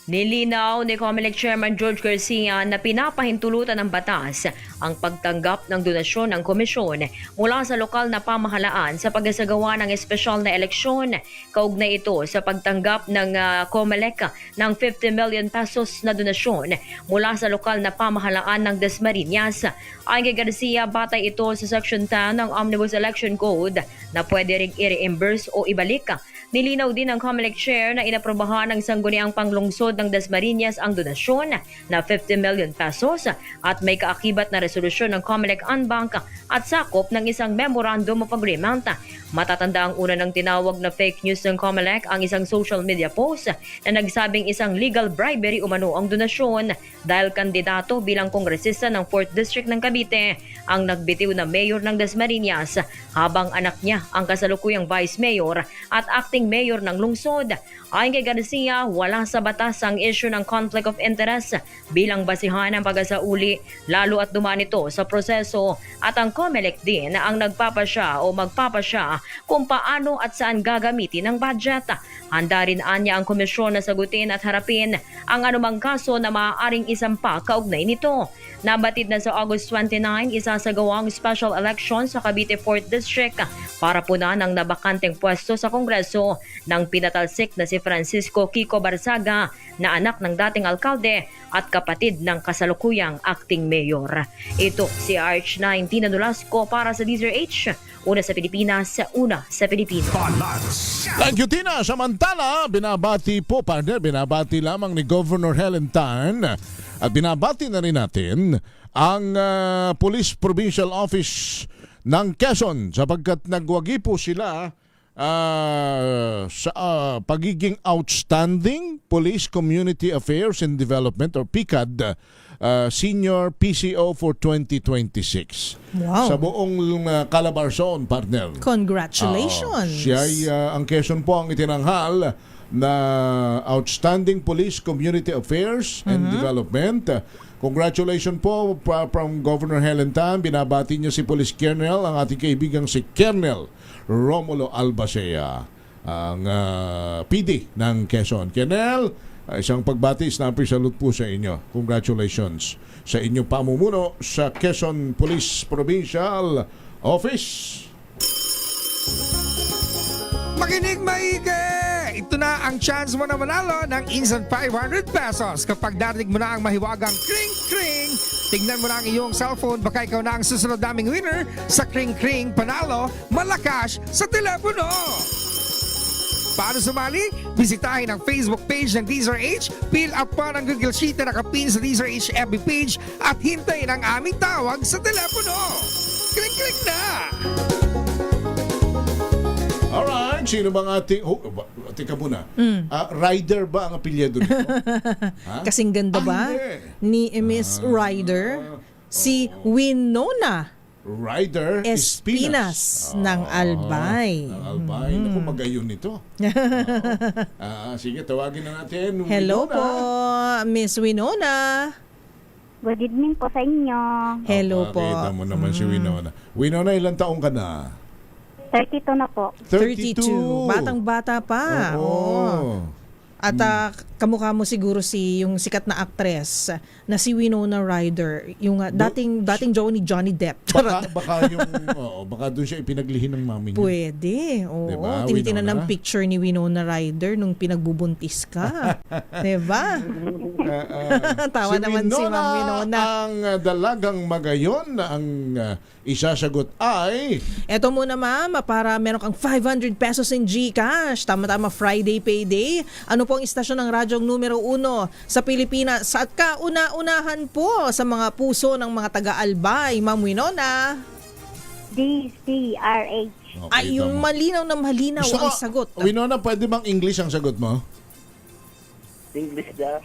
Nilinaw ni COMELEC Chairman George Garcia na pinapahintulutan ng batas ang pagtanggap ng donasyon ng komisyon mula sa lokal na pamahalaan sa pagsasagawa ng espesyal na eleksyon. Kaugnay ito sa pagtanggap ng COMELEC ng 50 million pesos na donasyon mula sa lokal na pamahalaan ng Dasmariñas. Ayon kay Garcia, batay ito sa Section 10 ng Omnibus Election Code na pwede ring i-reimburse o ibalik. Nilinaw din ng COMELEC Chair na inaprobahan ng Sangguniang Panglungsod ng Dasmariñas ang donasyon na 50 million pesos at may kaakibat na resolusyon ng COMELEC Unbank at sakop ng isang Memorandum of Agreement. Matatanda ang una ng tinawag na fake news ng COMELEC ang isang social media post na nagsabing isang legal bribery umano ang donasyon dahil kandidato bilang kongresista ng 4th District ng Cavite ang nagbitiw na mayor ng Dasmariñas habang anak niya ang kasalukuyang vice mayor at acting mayor ng lungsod. Ayon kay Garcia, wala sa batas ang issue ng conflict of interest bilang basihan ng pagsasauli lalo at dumaan ito sa proseso at ang COMELEC din ang nagpapasya o magpapasya kung paano at saan gagamitin ang budget. Handa rin anya ang komisyon na sagutin at harapin ang anumang kaso na maaaring isampa kaugnay nito. Nabatid na sa August 29, isasagawang special election sa Cavite 4th District para punan ang nabakanteng pwesto sa Kongreso ng pinatalsik na si Francisco Kiko Barzaga na anak ng dating alkalde at kapatid ng kasalukuyang acting mayor. Ito si RH9 Tina Nolasco para sa DZRH, una sa Pilipinas, una sa Pilipino. Thank you, Tina. Samantala, binabati lamang ni Governor Helen Tan at binabati na rin natin ang Police Provincial Office ng Quezon sapagkat nagwagi po sila sa pagiging Outstanding Police Community Affairs and Development or PCAD Senior PCO for 2026. Wow. Sa buong Calabarzon, partner. Congratulations! Ang Quezon po ang itinanghal na Outstanding Police Community Affairs and Development. Congratulations po from Governor Helen Tan. Binabati niya si Police Colonel, ang ating kaibigang si Colonel Romulo Albacea, ang PD ng Quezon. Colonel, isang pagbati, snapper salute po sa inyo. Congratulations sa inyong pamumuno sa Quezon Police Provincial Office. Makinig maigi! Ito na ang chance mo na manalo ng instant 500 pesos kapag darinig mo na ang mahiwagang kring-kring. Tignan mo na ang iyong cellphone, baka ikaw na ang susunod naming winner sa kring-kring panalo malakas sa telepono. Paano sumali? Bisitahin ang Facebook page ng DZRH, fill up pa ng Google Sheet na nakapin sa DZRH FB page at hintayin ang aming tawag sa telepono. Kring-kring na! Alright, sino bang ating... teka muna. Ryder ba ang apelyido nito? Kasing ganda ba? Ni Miss Ryder? Si Winona Ryder Espinas ng Albay. Ng Albay. Naku, magayon nito. Sige, tawagin na natin. Hello po, Miss Winona. Good evening po sa inyo. Hello po. Kita mo naman si Winona. Winona, ilang taong ka na? 32 na po. 32. Batang-bata pa. Oo. At kamukha mo siguro yung sikat na actress na si Winona Ryder, yung dating Johnny Depp. Baka doon siya ipinaglihin ng mami niya. Pwede. Oo. Diba, Tinitingnan Winona? ng picture ni Winona Ryder nung pinagbubuntis ka. Diba? Tawa naman si Ma'am Winona. Ang dalagang magayon na ang isasagot ay... Eto muna ma'am, para meron kang 500 pesos in GCash. Tama-tama Friday payday. Ano po ang istasyon ng radyong numero 1 sa Pilipinas? At kauna-unahan po sa mga puso ng mga taga-Albay, Ma'am Winona. DCRH. Ay, yung malinaw na malinaw Gusto ang ko, sagot. Winona, pwede bang English ang sagot mo? English na.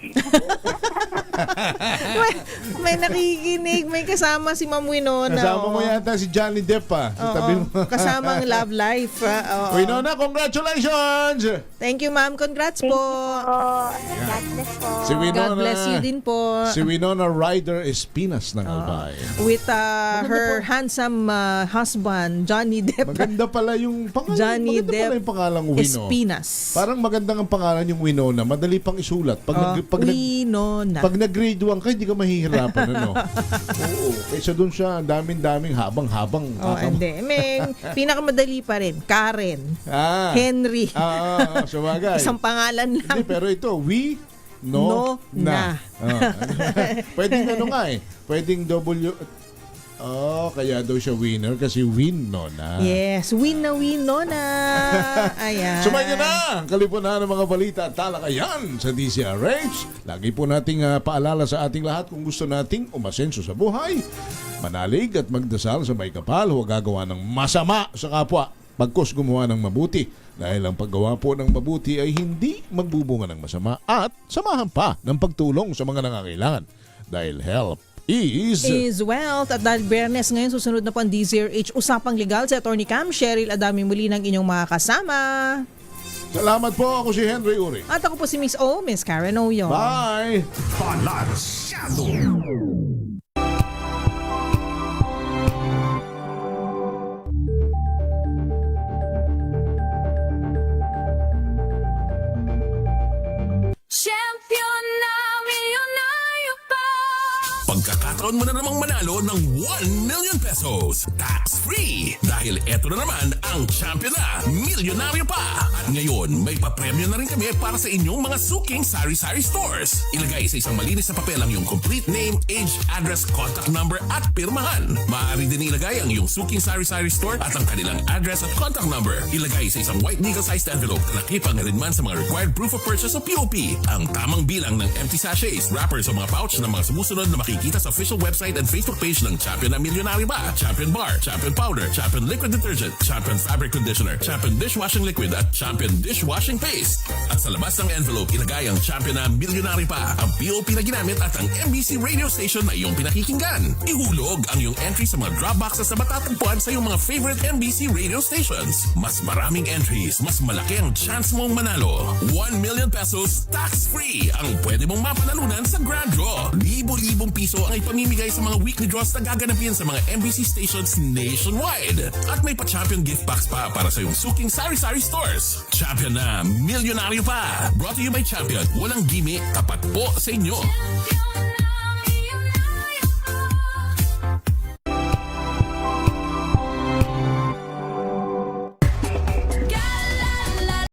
may nakikinig, may kasama si Ma'am Winona. Kasama mo yata si Johnny Depp pa. Tabi mo. Kasama ang love life. Oo. Winona, congratulations! Thank you, ma'am. Congrats po. God bless po. Si Winona, God bless you din po. Si Winona Ryder Espinas ng Albay. With her handsome husband, Johnny Depp. Maganda pala yung pangalan. Johnny maganda Depp pala yung pangalang Wino. Espinas. Parang magandang ang pangalan yung Winona. Madali pang isulat. Winona. Pag nag-grade 1 ka, hindi ka mahihirapan. Ano? Oo. Kaysa doon siya, daming-daming habang-habang. Hindi. May pinakamadali pa rin. Karen. Henry. Sabagay. Isang pangalan lang. Hindi, pero ito, Winona. Pwedeng ano nga eh. Pwedeng kaya daw siya winner kasi Winona. Yes, Winona. Ayan. Sumayin na ang kalipunan ng mga balita at talakayan sa DCRH. Lagi po nating paalala sa ating lahat kung gusto nating umasenso sa buhay, manalig at magdasal sa may kapal, huwag gagawa ng masama sa kapwa. Pagkos gumawa ng mabuti dahil ang paggawa po ng mabuti ay hindi magbubunga ng masama at samahan pa ng pagtulong sa mga nangangailangan dahil help is wealth. At dahil Bernes ngayon, susunod na po ang DZRH Usapang Legal. Si Atty. Cam Cheryl Adami muli ng inyong mga kasama. Salamat po. Ako si Henry Uri. At ako po si Miss O, Miss Karen Oyong. Bye! Balansado. Champion na milyonaryo pa. Pagkakataon mo na namang manalo ng 1 million pesos tax-free. Dahil eto na naman ang Champion na Milyonaryo Pa. At ngayon, may papremyo na rin kami para sa inyong mga suking sari-sari stores. Ilagay sa isang malinis na papel ang iyong complete name, age, address, contact number at pirmahan. Maaari din ilagay ang iyong suking sari-sari store at ang kanilang address at contact number. Ilagay sa isang white legal-sized envelope na nakipag-alinman sa mga required proof of purchase o POP. Ang tamang bilang ng empty sachets, wrappers o mga pouch ng mga sumusunod na makikita sa official website and Facebook page ng Champion na Milyonaryo Pa. Champion Bar, Champion Powder, Champion Liquid Detergent, Champion Fabric Conditioner, Champion Dishwashing Liquid at Champion Dishwashing Paste. At sa labas ng envelope, ilagay ang Champion na Milyonaryo Pa, ang POP na ginamit at ang MBC radio station na iyong pinakikinggan. Ihulog ang iyong entry sa mga drop boxes na matatagpuan sa iyong mga favorite MBC radio stations. Mas maraming entries, mas malaki ang chance mong manalo. 1 million pesos tax-free ang pwede mong mapanalunan sa Grand Draw. Libo-libong piso ang ipamimigay sa mga weekly draws na gaganapin sa mga MBC stations nationwide. At may pa-champion gift box pa para sa iyong suking sari-sari stores. Champion na Milyonaryo Pa. Brought to you by Champion. Walang gimmick, tapat po sa inyo. Champion